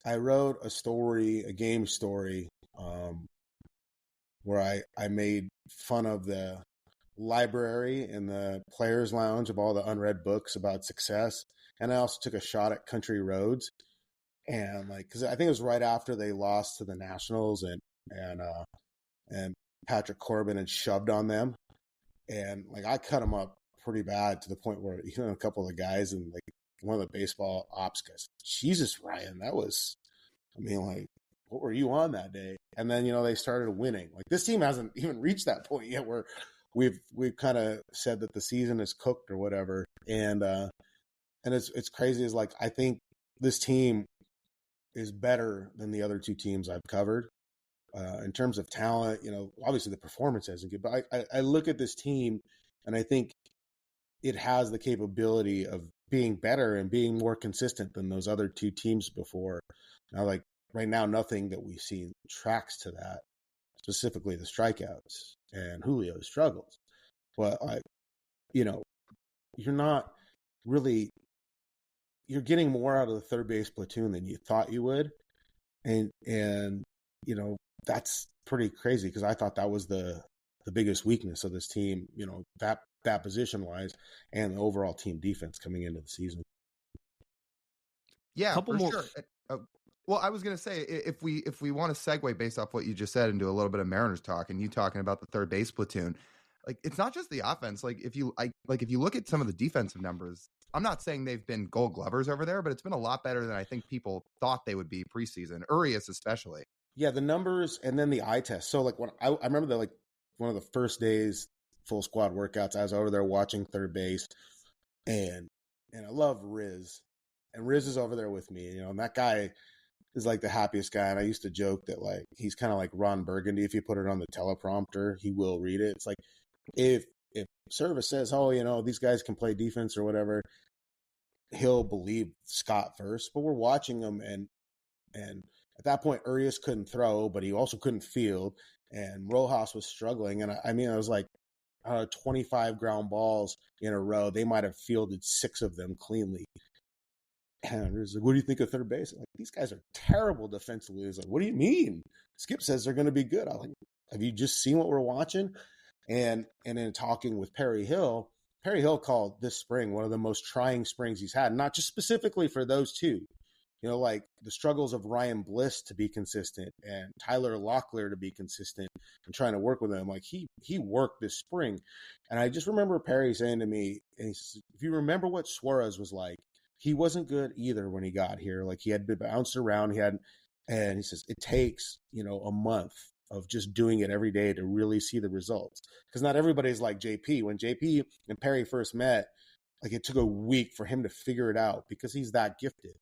I wrote a game story, where I made fun of the library and the players lounge of all the unread books about success. And I also took a shot at country roads, and cause I think it was right after they lost to the Nationals and Patrick Corbin had shoved on them. And I cut him up pretty bad to the point where, a couple of the guys and one of the baseball ops guys, Jesus, Ryan, that was, what were you on that day? And then, they started winning. This team hasn't even reached that point yet where we've kind of said that the season is cooked or whatever. And it's crazy. Is I think this team is better than the other two teams I've covered. In terms of talent, obviously the performance isn't good, but I look at this team and I think it has the capability of being better and being more consistent than those other two teams before. Now, right now, nothing that we've seen tracks to that. specifically the strikeouts and Julio's struggles. But you're not really, you're getting more out of the third base platoon than you thought you would. And that's pretty crazy, because I thought that was the biggest weakness of this team, that position wise, and the overall team defense coming into the season. Yeah, Couple for more. sure. Well, I was going to say, if we want to segue based off what you just said into a little bit of Mariners talk, and you talking about the third base platoon, like, it's not just the offense. Like, if you look at some of the defensive numbers, I'm not saying they've been Gold Glovers over there, but it's been a lot better than I think people thought they would be preseason. Urias especially. Yeah, the numbers and then the eye test. So like when I remember that, like one of the first days full squad workouts, I was over there watching third base, and I love Riz, and Riz is over there with me, and that guy is like the happiest guy. And I used to joke that like he's kind of like Ron Burgundy. If you put it on the teleprompter, he will read it. It's like if Service says, oh, these guys can play defense or whatever, he'll believe Scott first. But we're watching him, and at that point, Urias couldn't throw, but he also couldn't field, and Rojas was struggling. And I was like, 25 ground balls in a row, they might have fielded 6 of them cleanly. And Urias like, what do you think of third base? I'm like, these guys are terrible defensively. He's like, what do you mean? Skip says they're going to be good. I'm like, have you just seen what we're watching? And in talking with Perry Hill called this spring one of the most trying springs he's had, not just specifically for those two. Like the struggles of Ryan Bliss to be consistent and Tyler Locklear to be consistent and trying to work with them. Like he worked this spring. And I just remember Perry saying to me, and he says, if you remember what Suarez was like, he wasn't good either when he got here. Like he had been bounced around. And he says, it takes, a month of just doing it every day to really see the results. Because not everybody's like JP. When JP and Perry first met, like it took a week for him to figure it out because he's that gifted.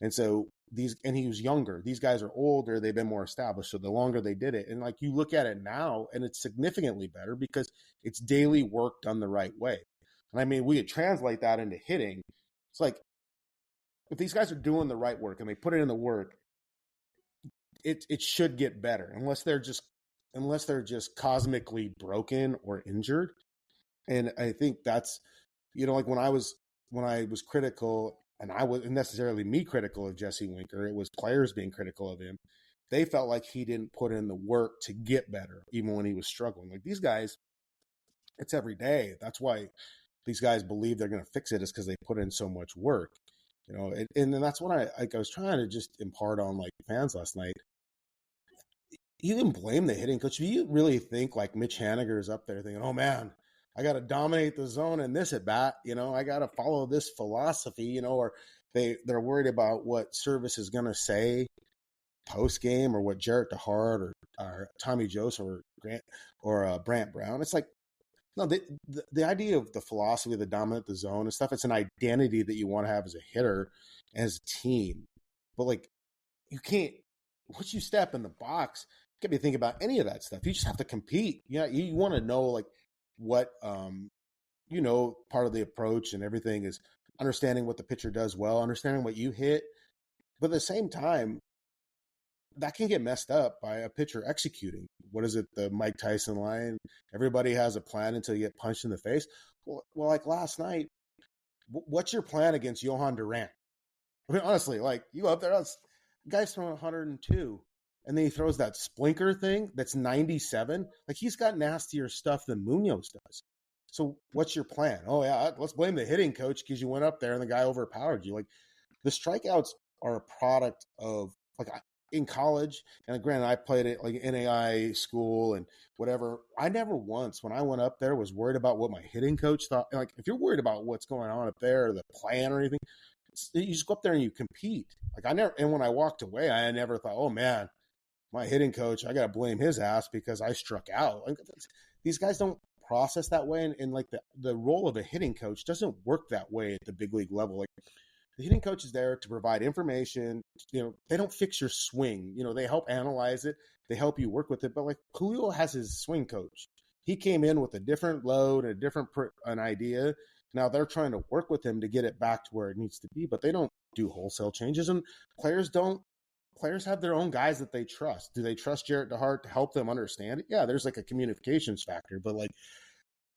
And so he was younger. These guys are older. They've been more established. So the longer they did it, and like you look at it now, and it's significantly better because it's daily work done the right way. And I mean, we could translate that into hitting. It's like if these guys are doing the right work and they put it in the work, it should get better, unless they're just cosmically broken or injured. And I think that's, like when I was critical. And I wasn't necessarily me critical of Jesse Winker. It was players being critical of him. They felt like he didn't put in the work to get better, even when he was struggling. Like these guys, it's every day. That's why these guys believe they're going to fix it, is because they put in so much work. And then that's what I was trying to just impart on like fans last night. You can blame the hitting coach. Do you really think like Mitch Haniger is up there thinking, oh man, I got to dominate the zone in this at bat. I got to follow this philosophy, or they're worried about what Service is going to say post game, or what Jarrett DeHart or Tommy Joseph or Grant or Brant Brown. It's like, no, the idea of the philosophy of the dominate the zone and stuff, it's an identity that you want to have as a hitter, as a team. But like, you can't, once you step in the box, you can't be thinking about any of that stuff. You just have to compete. You want to know like, what part of the approach and everything is understanding what the pitcher does well, understanding what you hit, but at the same time that can get messed up by a pitcher executing. What is it, the Mike Tyson line, everybody has a plan until you get punched in the face? Well, like last night, what's your plan against Johan Durant? I mean, honestly, like you go up there, guy's throwing 102, and then he throws that splinker thing that's 97. Like he's got nastier stuff than Munoz does. So what's your plan? Oh yeah, let's blame the hitting coach because you went up there and the guy overpowered you. Like the strikeouts are a product of like in college. And granted, I played it like NAI school and whatever. I never once, when I went up there, was worried about what my hitting coach thought. Like if you're worried about what's going on up there, or the plan or anything, you just go up there and you compete. Like and when I walked away, I never thought, oh man, my hitting coach, I got to blame his ass because I struck out. Like, these guys don't process that way. And like the role of a hitting coach doesn't work that way at the big league level. Like the hitting coach is there to provide information. They don't fix your swing. They help analyze it. They help you work with it. But like Julio has his swing coach. He came in with a different load, a different an idea. Now they're trying to work with him to get it back to where it needs to be, but they don't do wholesale changes, and players don't players have their own guys that they trust. Do they trust Jarrett DeHart to help them understand it? Yeah, there's like a communications factor, but like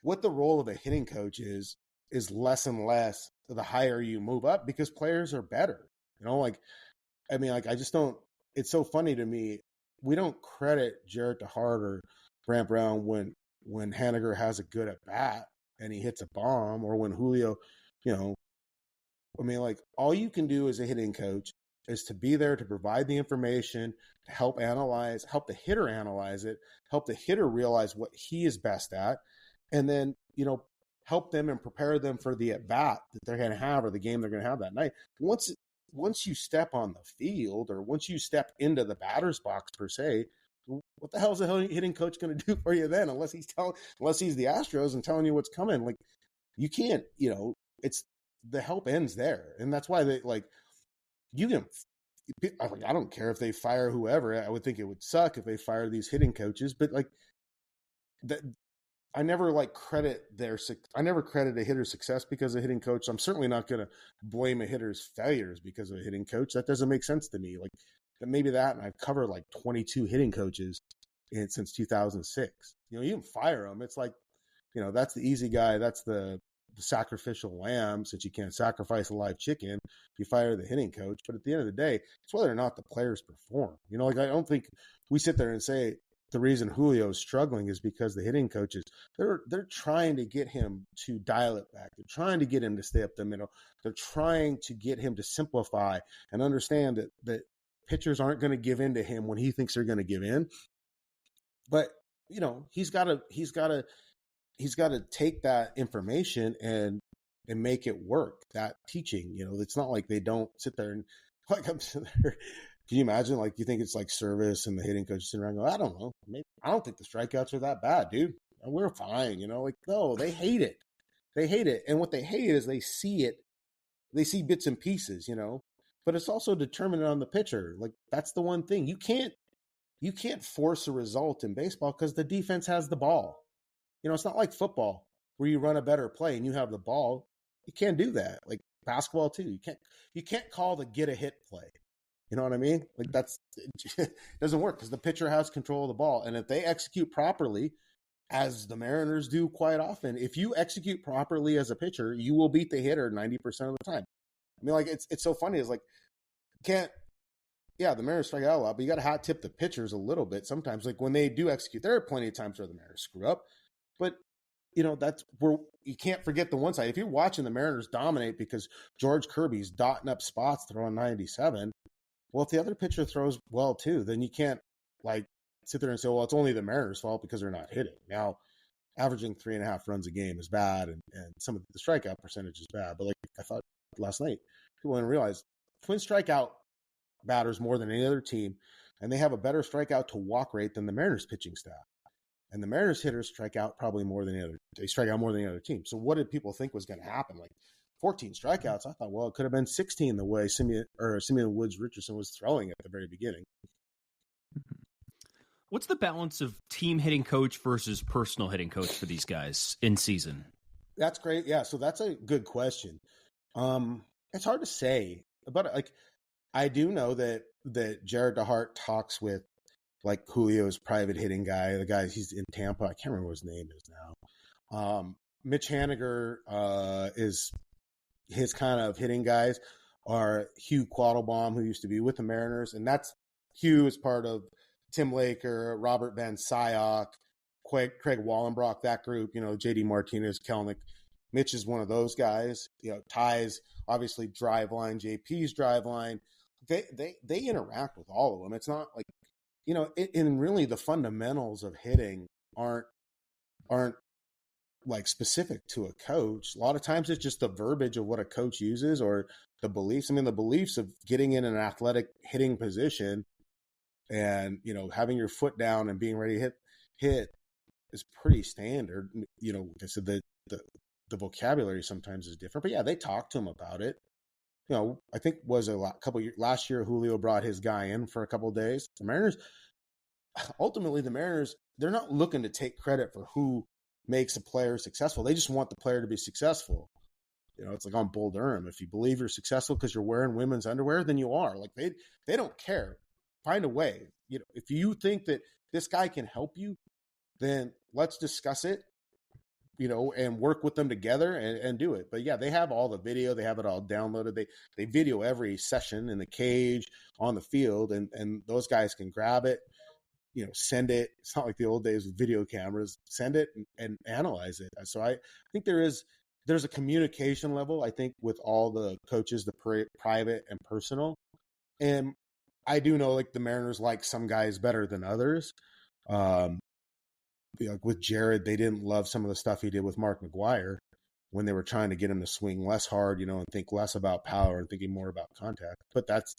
what the role of a hitting coach is less and less the higher you move up because players are better. You know, like, I mean, like, I just don't, it's so funny to me. We don't credit Jarrett DeHart or Brant Brown when Haniger has a good at bat and he hits a bomb, or when Julio, you know, I mean, like, all you can do as a hitting coach is to be there to provide the information, to help the hitter analyze it, help the hitter realize what he is best at, and then, you know, help them and prepare them for the at bat that they're going to have or the game they're going to have that night. Once you step on the field, or once you step into the batter's box per se, what the hell is a hitting coach going to do for you then? Unless he's the Astros and telling you what's coming. Like, you can't, you know, it's the help ends there, and that's why they like you can. I don't care if they fire whoever. I would think it would suck if they fire these hitting coaches, but like that. I never credit a hitter's success because of a hitting coach. I'm certainly not going to blame a hitter's failures because of a hitting coach. That doesn't make sense to me. Like, maybe that, and I've covered like 22 hitting coaches since 2006. You know, you can fire them. It's like, you know, that's the easy guy. That's the sacrificial lamb, since you can't sacrifice a live chicken. You fire the hitting coach. But at the end of the day, it's whether or not the players perform. You know, like, I don't think we sit there and say, the reason Julio is struggling is because the hitting coaches, they're trying to get him to dial it back. They're trying to get him to stay up the middle. They're trying to get him to simplify and understand that pitchers aren't going to give in to him when he thinks they're going to give in. But, you know, he's got to take that information and make it work. That teaching, you know, it's not like they don't sit there and like I'm sitting there. Can you imagine, like, you think it's like service and the hitting coach sitting around going, I don't know. Maybe, I don't think the strikeouts are that bad, dude. We're fine. You know, like, no, they hate it. They hate it. And what they hate is they see it. They see bits and pieces, you know, but it's also determined on the pitcher. Like, that's the one thing. You can't force a result in baseball because the defense has the ball. You know, it's not like football where you run a better play and you have the ball. You can't do that. Like basketball too. You can't call the get a hit play. You know what I mean? Like, it doesn't work because the pitcher has control of the ball. And if they execute properly, as the Mariners do quite often, if you execute properly as a pitcher, you will beat the hitter 90% of the time. I mean, like, it's so funny. It's like, the Mariners strike out a lot, but you got to hot tip the pitchers a little bit sometimes. Like, when they do execute, there are plenty of times where the Mariners screw up. But, you know, that's where you can't forget the one side. If you're watching the Mariners dominate because George Kirby's dotting up spots throwing 97, well, if the other pitcher throws well too, then you can't like sit there and say, well, it's only the Mariners' fault because they're not hitting. Now, averaging 3.5 runs a game is bad, and some of the strikeout percentage is bad. But like I thought last night, people didn't realize Twins strike out batters more than any other team, and they have a better strikeout to walk rate than the Mariners pitching staff. And the Mariners hitters strike out probably more than they strike out more than any other team. So what did people think was going to happen? Like, 14 strikeouts. I thought, well, it could have been 16 the way Simeon Woods Richardson was throwing at the very beginning. What's the balance of team hitting coach versus personal hitting coach for these guys in season? That's great. Yeah, so that's a good question. It's hard to say, but like, I do know that Jarrett DeHart talks with like Julio's private hitting guy, the guy he's in Tampa. I can't remember what his name is now. Mitch Haniger is his kind of hitting guys are Hugh Quattlebaum, who used to be with the Mariners. And that's Hugh is part of Tim Laker, Robert Van Syok, Craig Wallenbrock, that group, you know, JD Martinez, Kelnick. Mitch is one of those guys, you know, Ty's obviously Driveline, JP's Driveline. They interact with all of them. It's not like, you know, and really the fundamentals of hitting aren't like specific to a coach. A lot of times it's just the verbiage of what a coach uses or the beliefs. I mean, the beliefs of getting in an athletic hitting position and, you know, having your foot down and being ready to hit is pretty standard. You know, like I said, the vocabulary sometimes is different, but yeah, they talk to him about it. You know, I think last year, Julio brought his guy in for a couple of days. The Mariners, they're not looking to take credit for who makes a player successful. They just want the player to be successful. You know, it's like on Bull Durham. If you believe you're successful because you're wearing women's underwear, then you are. Like they don't care. find a way. If you think that this guy can help you, then let's discuss it, and work with them together and do it. But yeah, they have all the video, they have it all downloaded. They video every session in the cage, on the field, and those guys can grab it, send it. It's not like the old days with video cameras. Send it and analyze it. So I think there's a communication level, I think, with all the coaches, the private and personal. And I do know, like, the Mariners like some guys better than others. Like with Jared, they didn't love some of the stuff he did with Mark McGwire when they were trying to get him to swing less hard, and think less about power and thinking more about contact. But that's,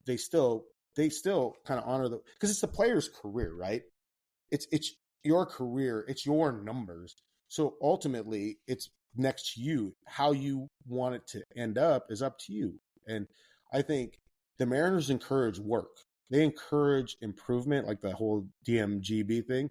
they still kind of honor because it's the player's career, right? It's your career, it's your numbers. So ultimately, it's next to you. How you want it to end up is up to you. And I think the Mariners encourage work. They encourage improvement, like the whole DMGB thing.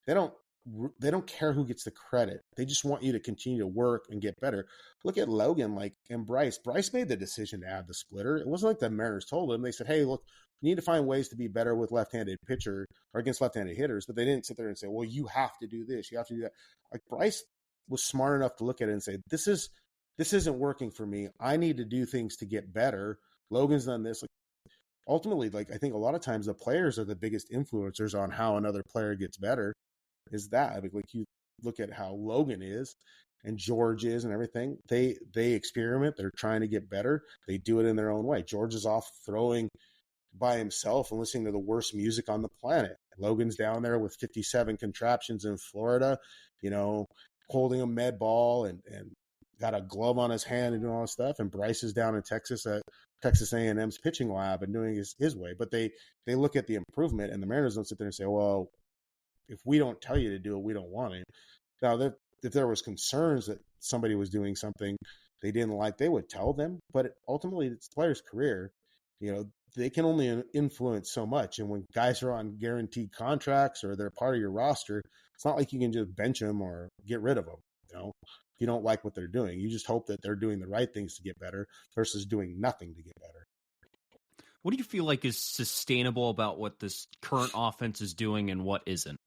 They don't care who gets the credit. They just want you to continue to work and get better. Look at Logan, and Bryce. Bryce made the decision to add the splitter. It wasn't like the Mariners told him. They said, hey, look, we need to find ways to be better with left-handed pitcher or against left-handed hitters. But they didn't sit there and say, well, you have to do this. You have to do that. Like, Bryce was smart enough to look at it and say, this isn't working for me. I need to do things to get better. Logan's done this. Ultimately, I think a lot of times the players are the biggest influencers on how another player gets better. Is that you look at how Logan is and George is and everything. They experiment. They're trying to get better. They do it in their own way. George is off throwing by himself and listening to the worst music on the planet. Logan's down there with 57 contraptions in Florida, holding a med ball and got a glove on his hand and doing all this stuff. And Bryce is down in Texas at Texas A&M's pitching lab and doing his way. But they look at the improvement, and the Mariners don't sit there and say, well, if we don't tell you to do it, we don't want it. Now, if there was concerns that somebody was doing something they didn't like, they would tell them. But ultimately, it's the player's career. They can only influence so much. And when guys are on guaranteed contracts or they're part of your roster, it's not like you can just bench them or get rid of them. If you don't like what they're doing, you just hope that they're doing the right things to get better versus doing nothing to get better. What do you feel like is sustainable about what this current offense is doing and what isn't?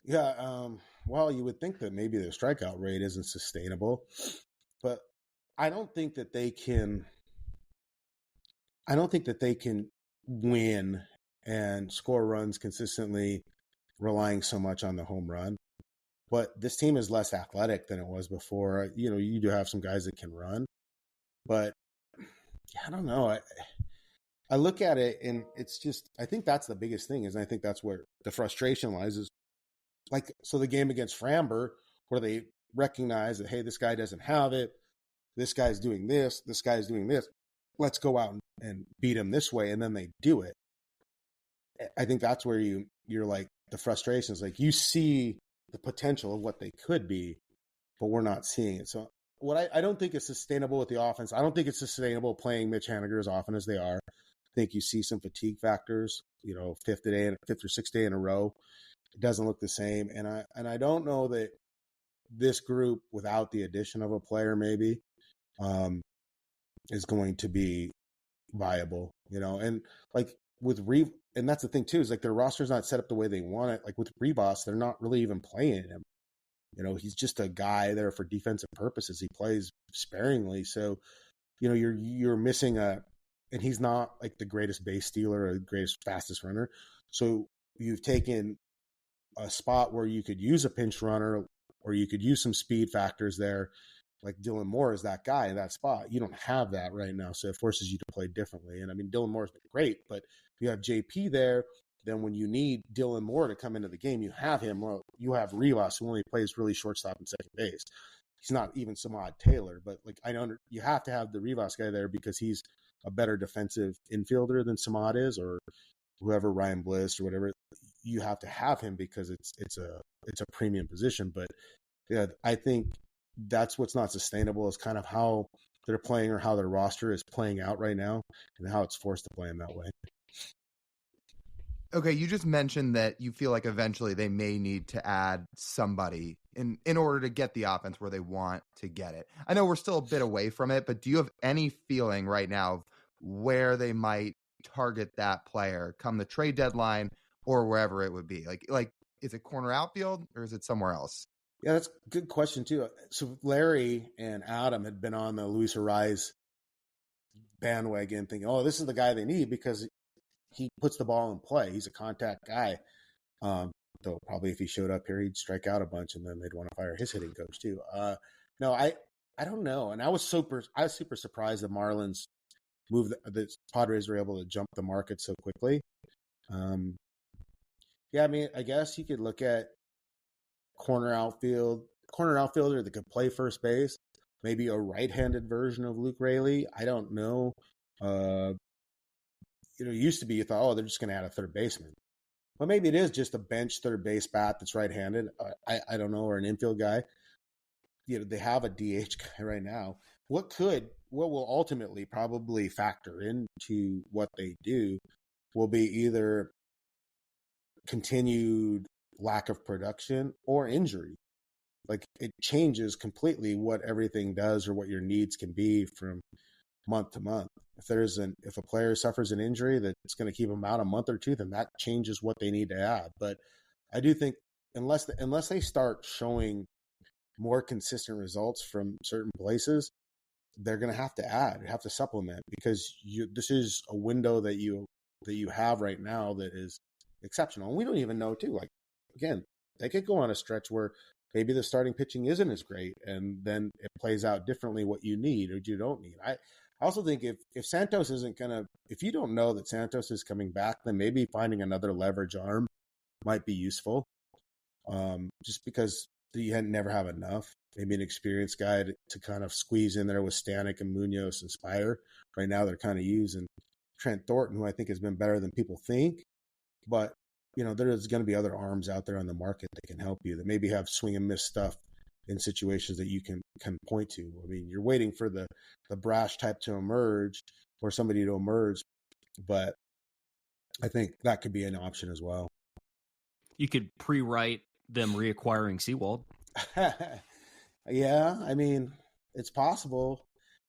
Yeah, well, you would think that maybe their strikeout rate isn't sustainable, but I don't think that they can win and score runs consistently relying so much on the home run. But this team is less athletic than it was before. You do have some guys that can run, but I don't know. I look at it and it's just, I think that's the biggest thing I think that's where the frustration lies is so the game against Framber where they recognize that, hey, this guy doesn't have it. This guy's doing this. This guy's doing this. Let's go out and beat him this way. And then they do it. I think that's where you're the frustration is you see the potential of what they could be, but we're not seeing it. So I don't think it's sustainable with the offense. I don't think it's sustainable playing Mitch Haniger as often as they are. I think you see some fatigue factors, fifth or sixth day in a row. It doesn't look the same. And I don't know that this group, without the addition of a player, maybe, is going to be viable, and and that's the thing too, is their roster's not set up the way they want it. With Ribas, they're not really even playing him. He's just a guy there for defensive purposes. He plays sparingly. So, you're missing and he's not the greatest base stealer or the greatest fastest runner. So you've taken a spot where you could use a pinch runner or you could use some speed factors there. Dylan Moore is that guy in that spot. You don't have that right now. So it forces you to play differently. And Dylan Moore's been great, but you have JP there. Then when you need Dylan Moore to come into the game, you have him. Well, you have Rivas, who only plays really shortstop and second base. He's not even Samad Taylor, but you have to have the Rivas guy there because he's a better defensive infielder than Samad is, or whoever, Ryan Bliss or whatever. You have to have him because it's a premium position. But yeah, I think that's what's not sustainable is kind of how they're playing or how their roster is playing out right now and how it's forced to play in that way. Okay, you just mentioned that you feel like eventually they may need to add somebody in order to get the offense where they want to get it. I know we're still a bit away from it, but do you have any feeling right now of where they might target that player come the trade deadline or wherever it would be? Like is it corner outfield or is it somewhere else? Yeah, that's a good question too. So Larry and Adam had been on the Luis Ariz bandwagon thinking, oh, this is the guy they need because he puts the ball in play. He's a contact guy. Though probably if he showed up here, he'd strike out a bunch and then they'd want to fire his hitting coach too. No, I don't know. And I was super surprised the Marlins moved, the Padres were able to jump the market so quickly. Yeah, I mean, I guess you could look at corner outfielder that could play first base, maybe a right-handed version of Luke Raley. I don't know. It used to be you thought, oh, they're just going to add a third baseman. Well, maybe it is just a bench third base bat that's right-handed. I don't know, or an infield guy. They have a DH guy right now. What will ultimately probably factor into what they do will be either continued lack of production or injury. Like it changes completely what everything does or what your needs can be from month to month. If a player suffers an injury that's going to keep them out a month or two, then that changes what they need to add. But I do think unless they start showing more consistent results from certain places, they're going to have to supplement because this is a window that you have right now that is exceptional. And we don't even know too. Like again, they could go on a stretch where maybe the starting pitching isn't as great, and then it plays out differently what you need or you don't need. I also think if Santos isn't gonna, if you don't know that Santos is coming back, then maybe finding another leverage arm might be useful. Just because you never have enough. Maybe an experienced guy to kind of squeeze in there with Stanek and Munoz and Spire. Right now they're kind of using Trent Thornton, who I think has been better than people think. But, there's going to be other arms out there on the market that can help you, that maybe have swing and miss stuff in situations that you can point to. I mean, you're waiting for the brash type to emerge or somebody to emerge, but I think that could be an option as well. You could pre-write them reacquiring Seawald. Yeah, I mean, it's possible.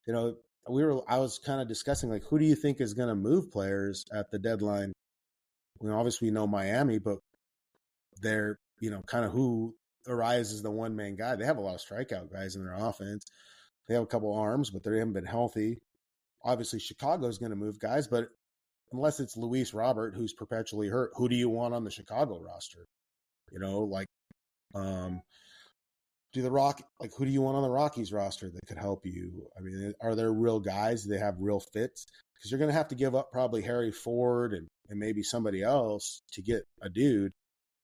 I was kind of discussing, like, who do you think is going to move players at the deadline? Obviously we know Miami, but they're, kind of who arises the one-man guy. They have a lot of strikeout guys in their offense. They have a couple arms, but they haven't been healthy. Obviously Chicago's going to move guys, but unless it's Luis Robert, who's perpetually hurt, who do you want on the Chicago roster? Who do you want on the Rockies roster that could help you? I mean, are there real guys? Do they have real fits? Because you're going to have to give up probably Harry Ford and maybe somebody else to get a dude.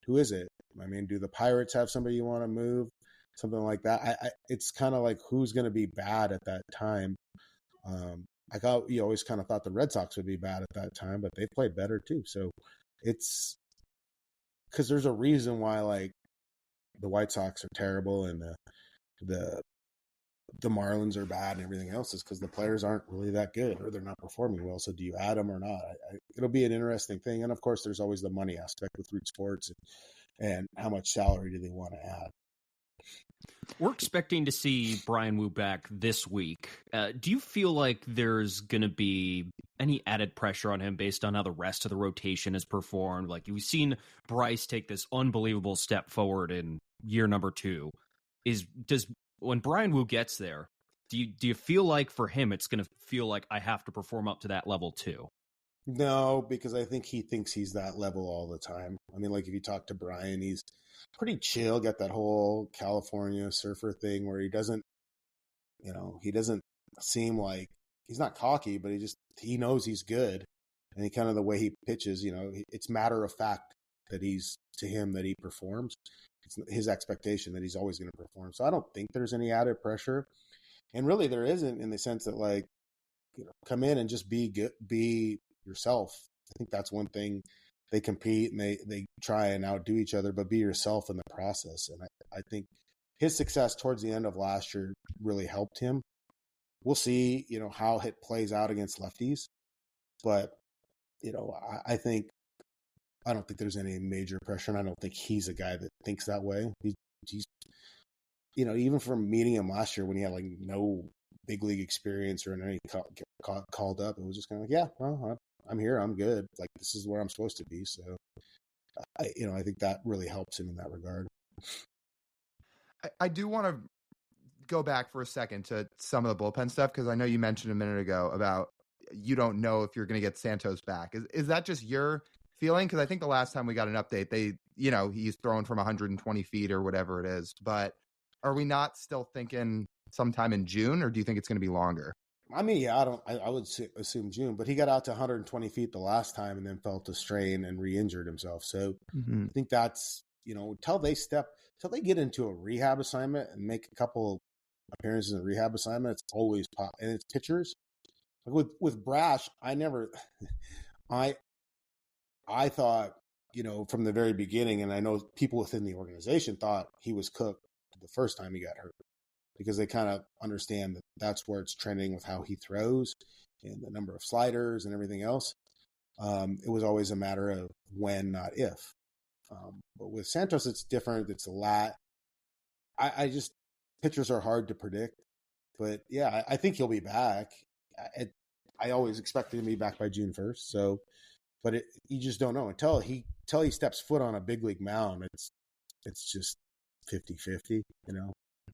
Who is it? I mean, do the Pirates have somebody you want to move? Something like that. It's kind of like who's going to be bad at that time. You always kind of thought the Red Sox would be bad at that time, but they played better too. So it's because there's a reason why like the White Sox are terrible and the Marlins are bad and everything else is because the players aren't really that good or they're not performing well. So do you add them or not? It'll be an interesting thing. And of course, there's always the money aspect with Root Sports and how much salary do they want to add? We're expecting to see Brian Wu back this week. Do you feel like there's going to be any added pressure on him based on how the rest of the rotation has performed? Like you've seen Bryce take this unbelievable step forward in year number 2. When Brian Wu gets there, do you feel like for him it's going to feel like I have to perform up to that level too? No, because I think he thinks he's that level all the time. I mean, like if you talk to Brian, he's pretty chill, got that whole California surfer thing where he doesn't seem like he's not cocky, but he knows he's good. And he kind of the way he pitches, it's matter of fact that he performs. It's his expectation that he's always going to perform. So I don't think there's any added pressure. And really there isn't in the sense that like, come in and just be good, be yourself. I think that's one thing. They compete and they try and outdo each other, but be yourself in the process. And I think his success towards the end of last year really helped him. We'll see, how it plays out against lefties. But, I don't think there's any major pressure, and I don't think he's a guy that thinks that way. He's even from meeting him last year when he had like no big league experience or any called up, it was just kind of like, yeah, well, I'm here. I'm good. Like, this is where I'm supposed to be. So, I think that really helps him in that regard. I do want to go back for a second to some of the bullpen stuff, because I know you mentioned a minute ago about you don't know if you're going to get Santos back. Is that just your feeling? Because I think the last time we got an update, he's throwing from 120 feet or whatever it is. But are we not still thinking sometime in June, or do you think it's going to be longer? I mean, yeah, I would assume June, but he got out to 120 feet the last time and then felt a strain and re-injured himself. So I think that's, until they get into a rehab assignment and make a couple appearances in a rehab assignment, it's always pop. And it's pitchers. Like with Brash, I thought, from the very beginning, and I know people within the organization thought he was cooked the first time he got hurt, because they kind of understand that that's where it's trending with how he throws and the number of sliders and everything else. It was always a matter of when, not if. But with Santos, it's different. It's a lot. Pitchers are hard to predict. But yeah, I think he'll be back. I always expected him to be back by June 1st. So, but you just don't know until he steps foot on a big league mound. It's just 50-50,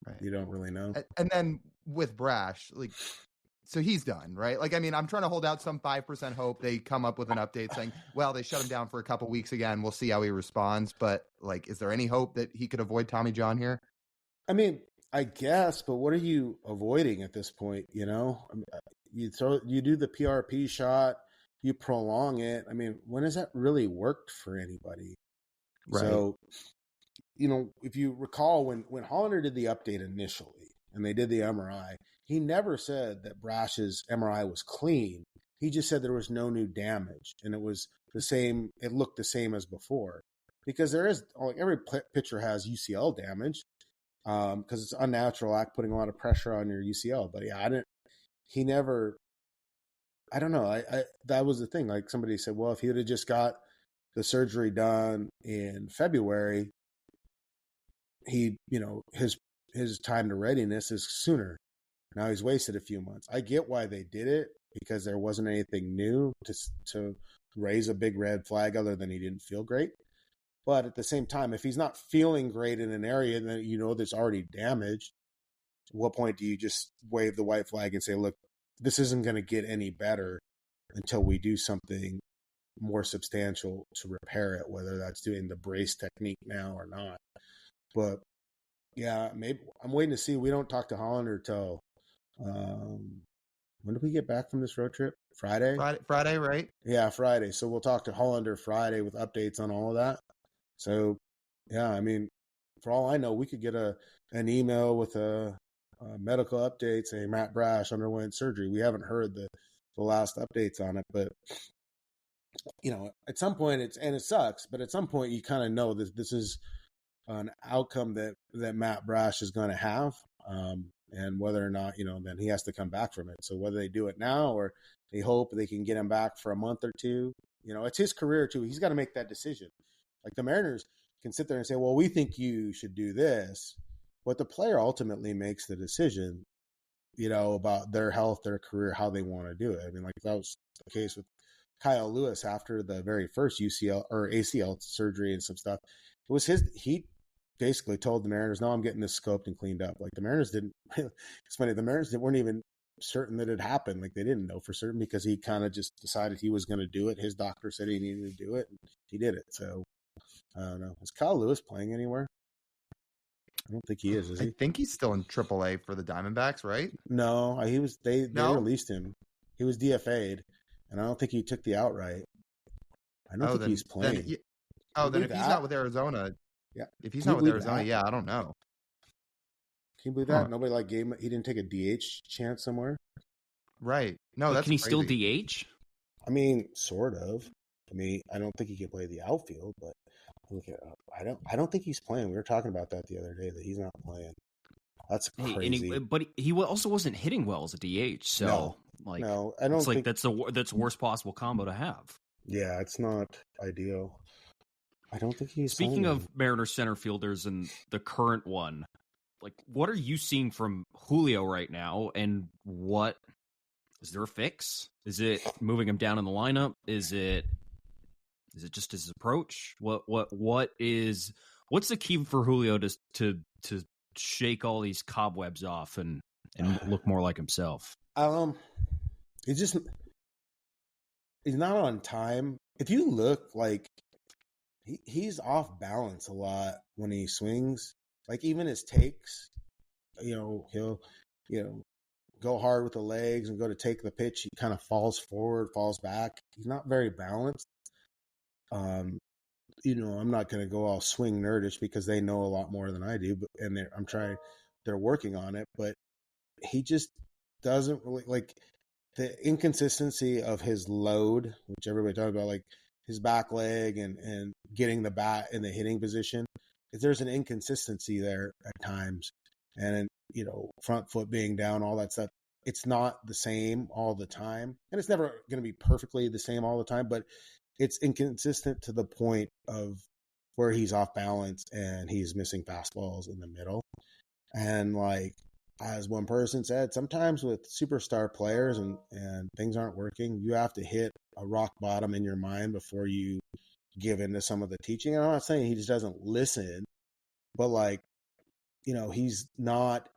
Right. You don't really know. And then with Brash, so he's done, right? I'm trying to hold out some 5% hope they come up with an update saying, well, they shut him down for a couple weeks again. We'll see how he responds. But is there any hope that he could avoid Tommy John here? I mean, I guess, but what are you avoiding at this point? You do the PRP shot, you prolong it. I mean, when has that really worked for anybody? Right. So, if you recall when Hollander did the update initially and they did the MRI, he never said that Brash's MRI was clean. He just said there was no new damage and it was the same. It looked the same as before, because there is, every pitcher has UCL damage, because it's unnatural act putting a lot of pressure on your UCL. But yeah, I don't know. That was the thing. Like, somebody said, well, if he would have just got the surgery done in February, his time to readiness is sooner. Now he's wasted a few months. I get why they did it, because there wasn't anything new to raise a big red flag other than he didn't feel great. But at the same time, if he's not feeling great in an area that that's already damaged, at what point do you just wave the white flag and say, look, this isn't going to get any better until we do something more substantial to repair it, whether that's doing the brace technique now or not. But yeah, maybe I'm waiting to see. We don't talk to Hollander till when do we get back from this road trip? Friday, right? Yeah, Friday. So we'll talk to Hollander Friday with updates on all of that. So yeah, I mean, for all I know, we could get an email with a medical update saying Matt Brash underwent surgery. We haven't heard the last updates on it, but at some point it sucks, but at some point you kind of know that this is an outcome that Matt Brash is going to have, and whether or not, then he has to come back from it. So whether they do it now or they hope they can get him back for a month or two, it's his career too. He's got to make that decision. Like, the Mariners can sit there and say, well, we think you should do this, but the player ultimately makes the decision, about their health, their career, how they want to do it. I mean, like, that was the case with Kyle Lewis after the very first UCL or ACL surgery and some stuff. It was he basically told the Mariners, no, I'm getting this scoped and cleaned up. Like, the Mariners didn't, it's funny, the Mariners weren't even certain that it happened. Like, they didn't know for certain, because he kind of just decided he was going to do it. His doctor said he needed to do it, and he did it. So I don't know. Is Kyle Lewis playing anywhere? I don't think he is he? I think he's still in AAA for the Diamondbacks, right? No, he was. They released him. He was DFA'd, and I don't think he took the outright. I don't think he's playing. Then if he's not with Arizona, yeah. If he's not with Arizona, yeah, I don't know. Can you believe that? Nobody gave him. He didn't take a DH chance somewhere. Right. No, that's can he crazy. still DH? I mean, sort of. I mean, I don't think he can play the outfield, but look at I don't think he's playing. We were talking about that the other day, that he's not playing. That's crazy. But he also wasn't hitting well as a DH. So no, I don't. It's like that's the worst possible combo to have. Yeah, it's not ideal. I don't think he's. Speaking of Mariners center fielders and the current one, like, what are you seeing from Julio right now, and what Is there a fix? Is it moving him down in the lineup? Is it just his approach? What's the key for Julio to shake all these cobwebs off and look more like himself? He's not on time. If you look, like, he's off balance a lot when he swings. Like, even his takes, he'll go hard with the legs and go to take the pitch. He kind of falls forward, falls back. He's not very balanced. I'm not going to go all swing nerdish because they know a lot more than I do, and they're working on it, but he just doesn't really, like, the inconsistency of his load, which everybody talks about, like his back leg and getting the bat in the hitting position. There's an inconsistency there at times, and front foot being down, all that stuff. It's not the same all the time, and it's never going to be perfectly the same all the time, but it's inconsistent to the point of where he's off balance and he's missing fastballs in the middle. And, like, as one person said, sometimes with superstar players and things aren't working, you have to hit a rock bottom in your mind before you give into some of the teaching. And I'm not saying he just doesn't listen, but, like, he's not,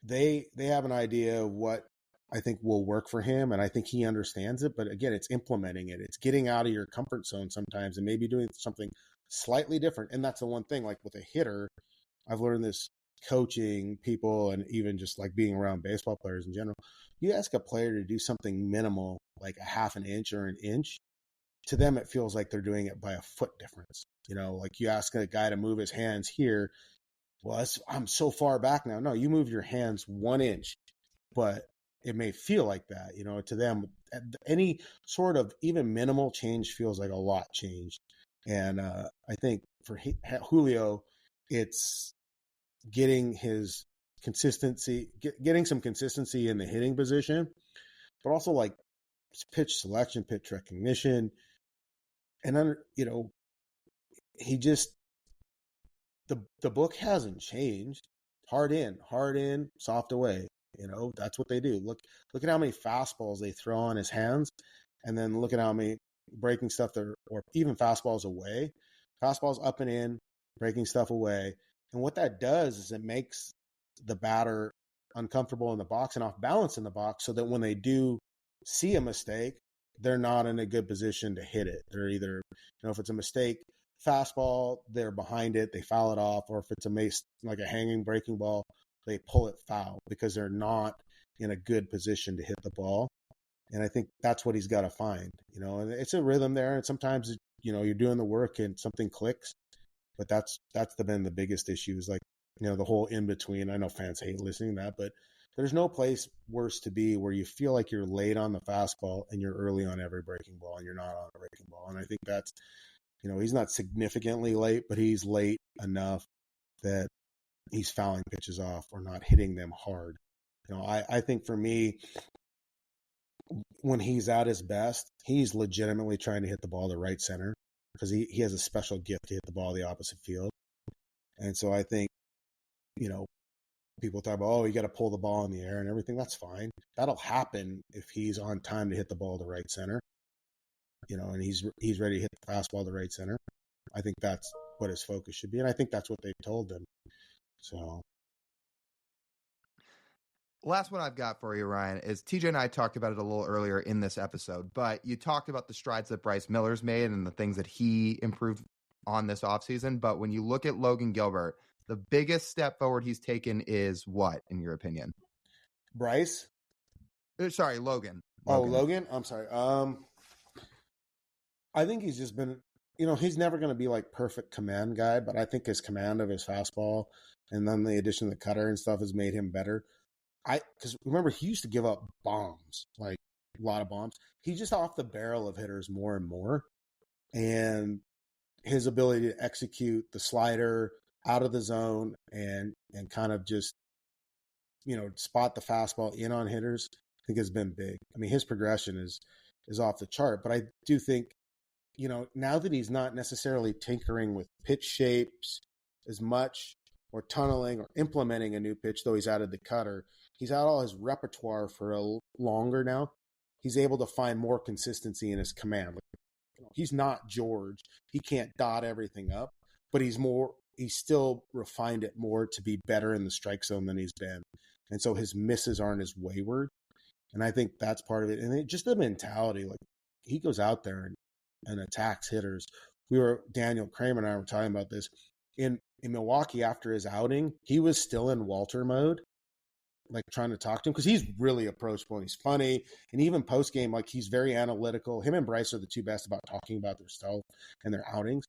they have an idea of what I think will work for him, and I think he understands it. But again, it's implementing it. It's getting out of your comfort zone sometimes and maybe doing something slightly different. And that's the one thing, like with a hitter, I've learned this coaching people and even just like being around baseball players in general. You ask a player to do something minimal, like a half an inch or an inch, to them it feels like they're doing it by a foot difference. Like you ask a guy to move his hands here, well, I'm so far back now. No, you move your hands 1 inch, but it may feel like that. To them, any sort of even minimal change feels like a lot changed. And I think for Julio, it's getting his consistency, getting some consistency in the hitting position, but also like pitch selection, pitch recognition. And then, he just, the book hasn't changed. Hard in, soft away. That's what they do. Look at how many fastballs they throw on his hands, and then look at how many breaking stuff or even fastballs away. Fastballs up and in, breaking stuff away. And what that does is it makes the batter uncomfortable in the box and off balance in the box, so that when they do see a mistake, they're not in a good position to hit it. They're either, if it's a mistake fastball, they're behind it, they foul it off, or if it's like a hanging breaking ball, they pull it foul because they're not in a good position to hit the ball. And I think that's what he's got to find, and it's a rhythm there. And sometimes, you're doing the work and something clicks, but that's been the biggest issue is like, the whole in between. I know fans hate listening to that, but there's no place worse to be where you feel like you're late on the fastball and you're early on every breaking ball and you're not on a breaking ball. And I think that's, he's not significantly late, but he's late enough that he's fouling pitches off or not hitting them hard. I think for me, when he's at his best, he's legitimately trying to hit the ball to right center because he has a special gift to hit the ball the opposite field. And so I think, people talk about, you got to pull the ball in the air and everything. That's fine. That'll happen if he's on time to hit the ball to right center, and he's ready to hit the fastball to right center. I think that's what his focus should be. And I think that's what they've told him. So. Last one I've got for you, Ryan, is TJ and I talked about it a little earlier in this episode, but you talked about the strides that Bryce Miller's made and the things that he improved on this offseason. But when you look at Logan Gilbert, the biggest step forward he's taken is what, in your opinion? Bryce? Sorry, Logan. Logan? I'm sorry. I think he's just been, he's never going to be like perfect command guy, but I think his command of his fastball and then the addition of the cutter and stuff has made him better. Because remember, he used to give up bombs, like a lot of bombs. He's just off the barrel of hitters more and more. And his ability to execute the slider out of the zone and kind of just, spot the fastball in on hitters, I think has been big. I mean, his progression is off the chart, but I do think, now that he's not necessarily tinkering with pitch shapes as much or tunneling or implementing a new pitch, though he's added the cutter, he's had all his repertoire for longer now. He's able to find more consistency in his command. He's not George. He can't dot everything up, but he's still refined it more to be better in the strike zone than he's been. And so his misses aren't as wayward. And I think that's part of it. And just the mentality, like he goes out there and attacks hitters. Daniel Kramer and I were talking about this in Milwaukee after his outing. He was still in Walter mode, like trying to talk to him because he's really approachable and he's funny. And even post game, like he's very analytical. Him and Bryce are the two best about talking about their stuff and their outings.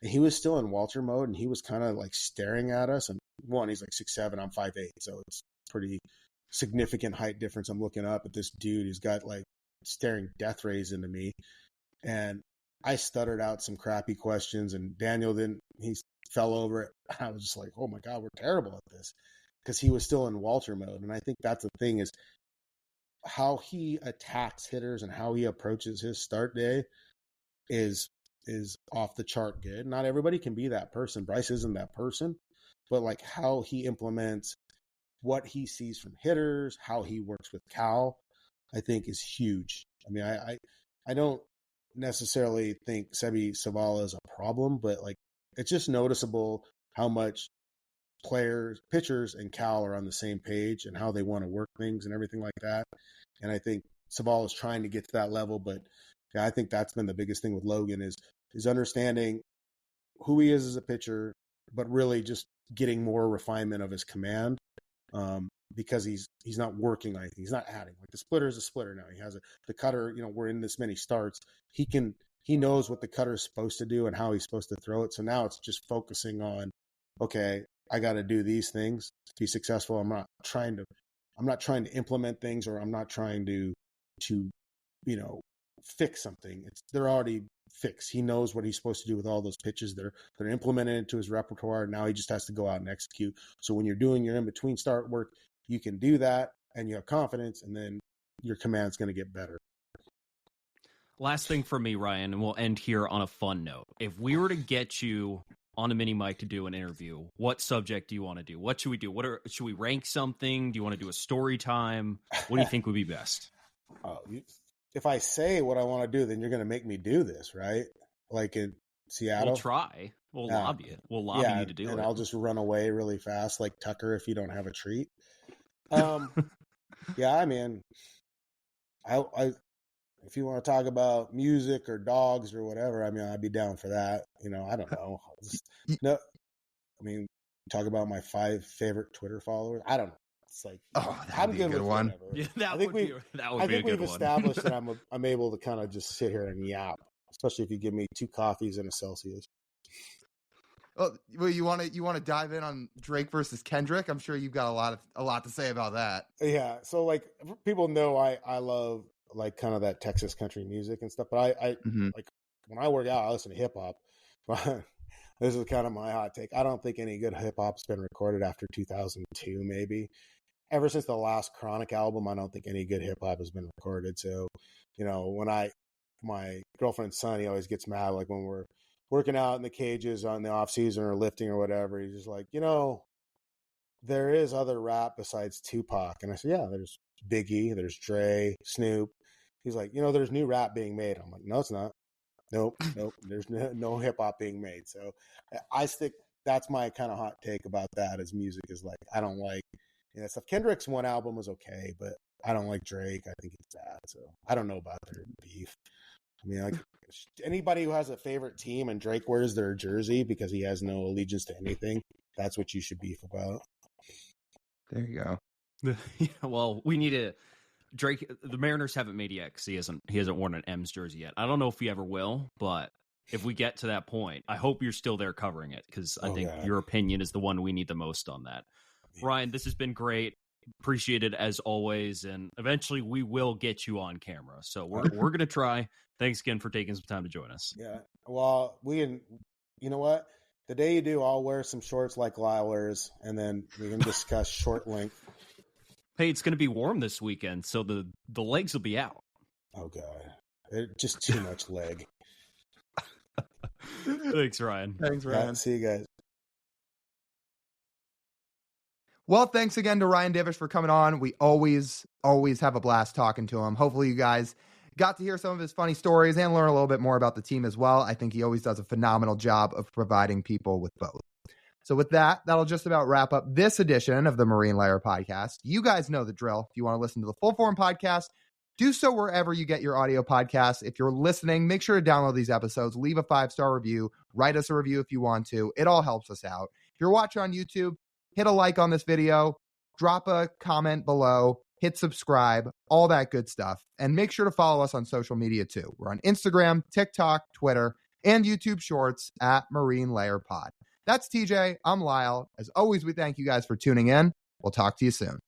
And he was still in Walter mode and he was kind of like staring at us. And one, he's like 6'7", I'm 5'8", so it's pretty significant height difference. I'm looking up at this dude who's got like staring death rays into me. And I stuttered out some crappy questions and Daniel he fell over it. I was just like, oh my God, we're terrible at this. Because he was still in Walter mode. And I think that's the thing is how he attacks hitters and how he approaches his start day is off the chart good. Not everybody can be that person. Bryce isn't that person. But like how he implements what he sees from hitters, how he works with Cal, I think is huge. I mean, I don't necessarily think Sebi Zavala is a problem, but like it's just noticeable how much pitchers and Cal are on the same page and how they want to work things and everything like that. And I think Zavala is trying to get to that level, but yeah, I think that's been the biggest thing with Logan is understanding who he is as a pitcher, but really just getting more refinement of his command. Because he's not working anything. He's not adding. Like the splitter is a splitter now. He has the cutter, we're in this many starts. He knows what the cutter is supposed to do and how he's supposed to throw it. So now it's just focusing on, okay, I got to do these things to be successful. I'm not trying to implement things, or I'm not trying to fix something. They're already fixed. He knows what he's supposed to do with all those pitches. They're implemented into his repertoire. Now he just has to go out and execute. So when you're doing your in-between start work, you can do that and you have confidence, and then your command's going to get better. Last thing for me, Ryan, and we'll end here on a fun note. If we were to get you on a mini mic to do an interview, what subject do you want to do? What should we do? Should we rank something? Do you want to do a story time? What do you think would be best? If I say what I want to do, then you're going to make me do this, right? Like in Seattle? We'll try. We'll lobby it. We'll lobby you to do it. And I'll just run away really fast like Tucker if you don't have a treat. Yeah, I mean, I if you want to talk about music or dogs or whatever, I mean, I'd be down for that. I don't know. Talk about my 5 favorite Twitter followers. I don't know. It's like, I'm good with one. Yeah, that would be a good one. We've established that I'm able to kind of just sit here and yap, especially if you give me 2 coffees and a Celsius. Well, you want to dive in on Drake versus Kendrick? I'm sure you've got a lot to say about that. Yeah. So like people know I love like kind of that Texas country music and stuff, but I like when I work out, I listen to hip hop. This is kind of my hot take. I don't think any good hip hop's been recorded after 2002, maybe. Ever since the last Chronic album, I don't think any good hip hop has been recorded. So, when my girlfriend's son, he always gets mad, like when we're working out in the cages on the off season or lifting or whatever. He's just like, there is other rap besides Tupac. And I said, yeah, there's Biggie, there's Dre, Snoop. He's like, there's new rap being made. I'm like, no, it's not. Nope. There's no hip hop being made. So that's my kind of hot take about that is music is like, I don't like stuff. Kendrick's one album was okay, but I don't like Drake. I think it's bad. So I don't know about their beef. I mean, like anybody who has a favorite team and Drake wears their jersey because he has no allegiance to anything, that's what you should beef about. There you go. Well, we need to. Drake, the Mariners haven't made it yet because he hasn't worn an M's jersey yet. I don't know if he ever will, but if we get to that point, I hope you're still there covering it because I think your opinion is the one we need the most on that. Ryan, this has been great. Appreciate it as always, and eventually we will get you on camera. So we're gonna try. Thanks again for taking some time to join us. Yeah. Well, you know what? The day you do, I'll wear some shorts like Lyle wears, and then we can discuss short length. Hey, it's gonna be warm this weekend, so the legs will be out. Oh God, just too much leg. Thanks, Ryan. Thanks, Ryan. See you guys. Well, thanks again to Ryan Divish for coming on. We always have a blast talking to him. Hopefully you guys got to hear some of his funny stories and learn a little bit more about the team as well. I think he always does a phenomenal job of providing people with both. So with that, that'll just about wrap up this edition of the Marine Layer podcast. You guys know the drill. If you want to listen to the full form podcast, do so wherever you get your audio podcasts. If you're listening, make sure to download these episodes, leave a 5-star review, write us a review if you want to. It all helps us out. If you're watching on YouTube, hit a like on this video, drop a comment below, hit subscribe, all that good stuff. And make sure to follow us on social media too. We're on Instagram, TikTok, Twitter, and YouTube Shorts at Marine Layer Pod. That's TJ. I'm Lyle. As always, we thank you guys for tuning in. We'll talk to you soon.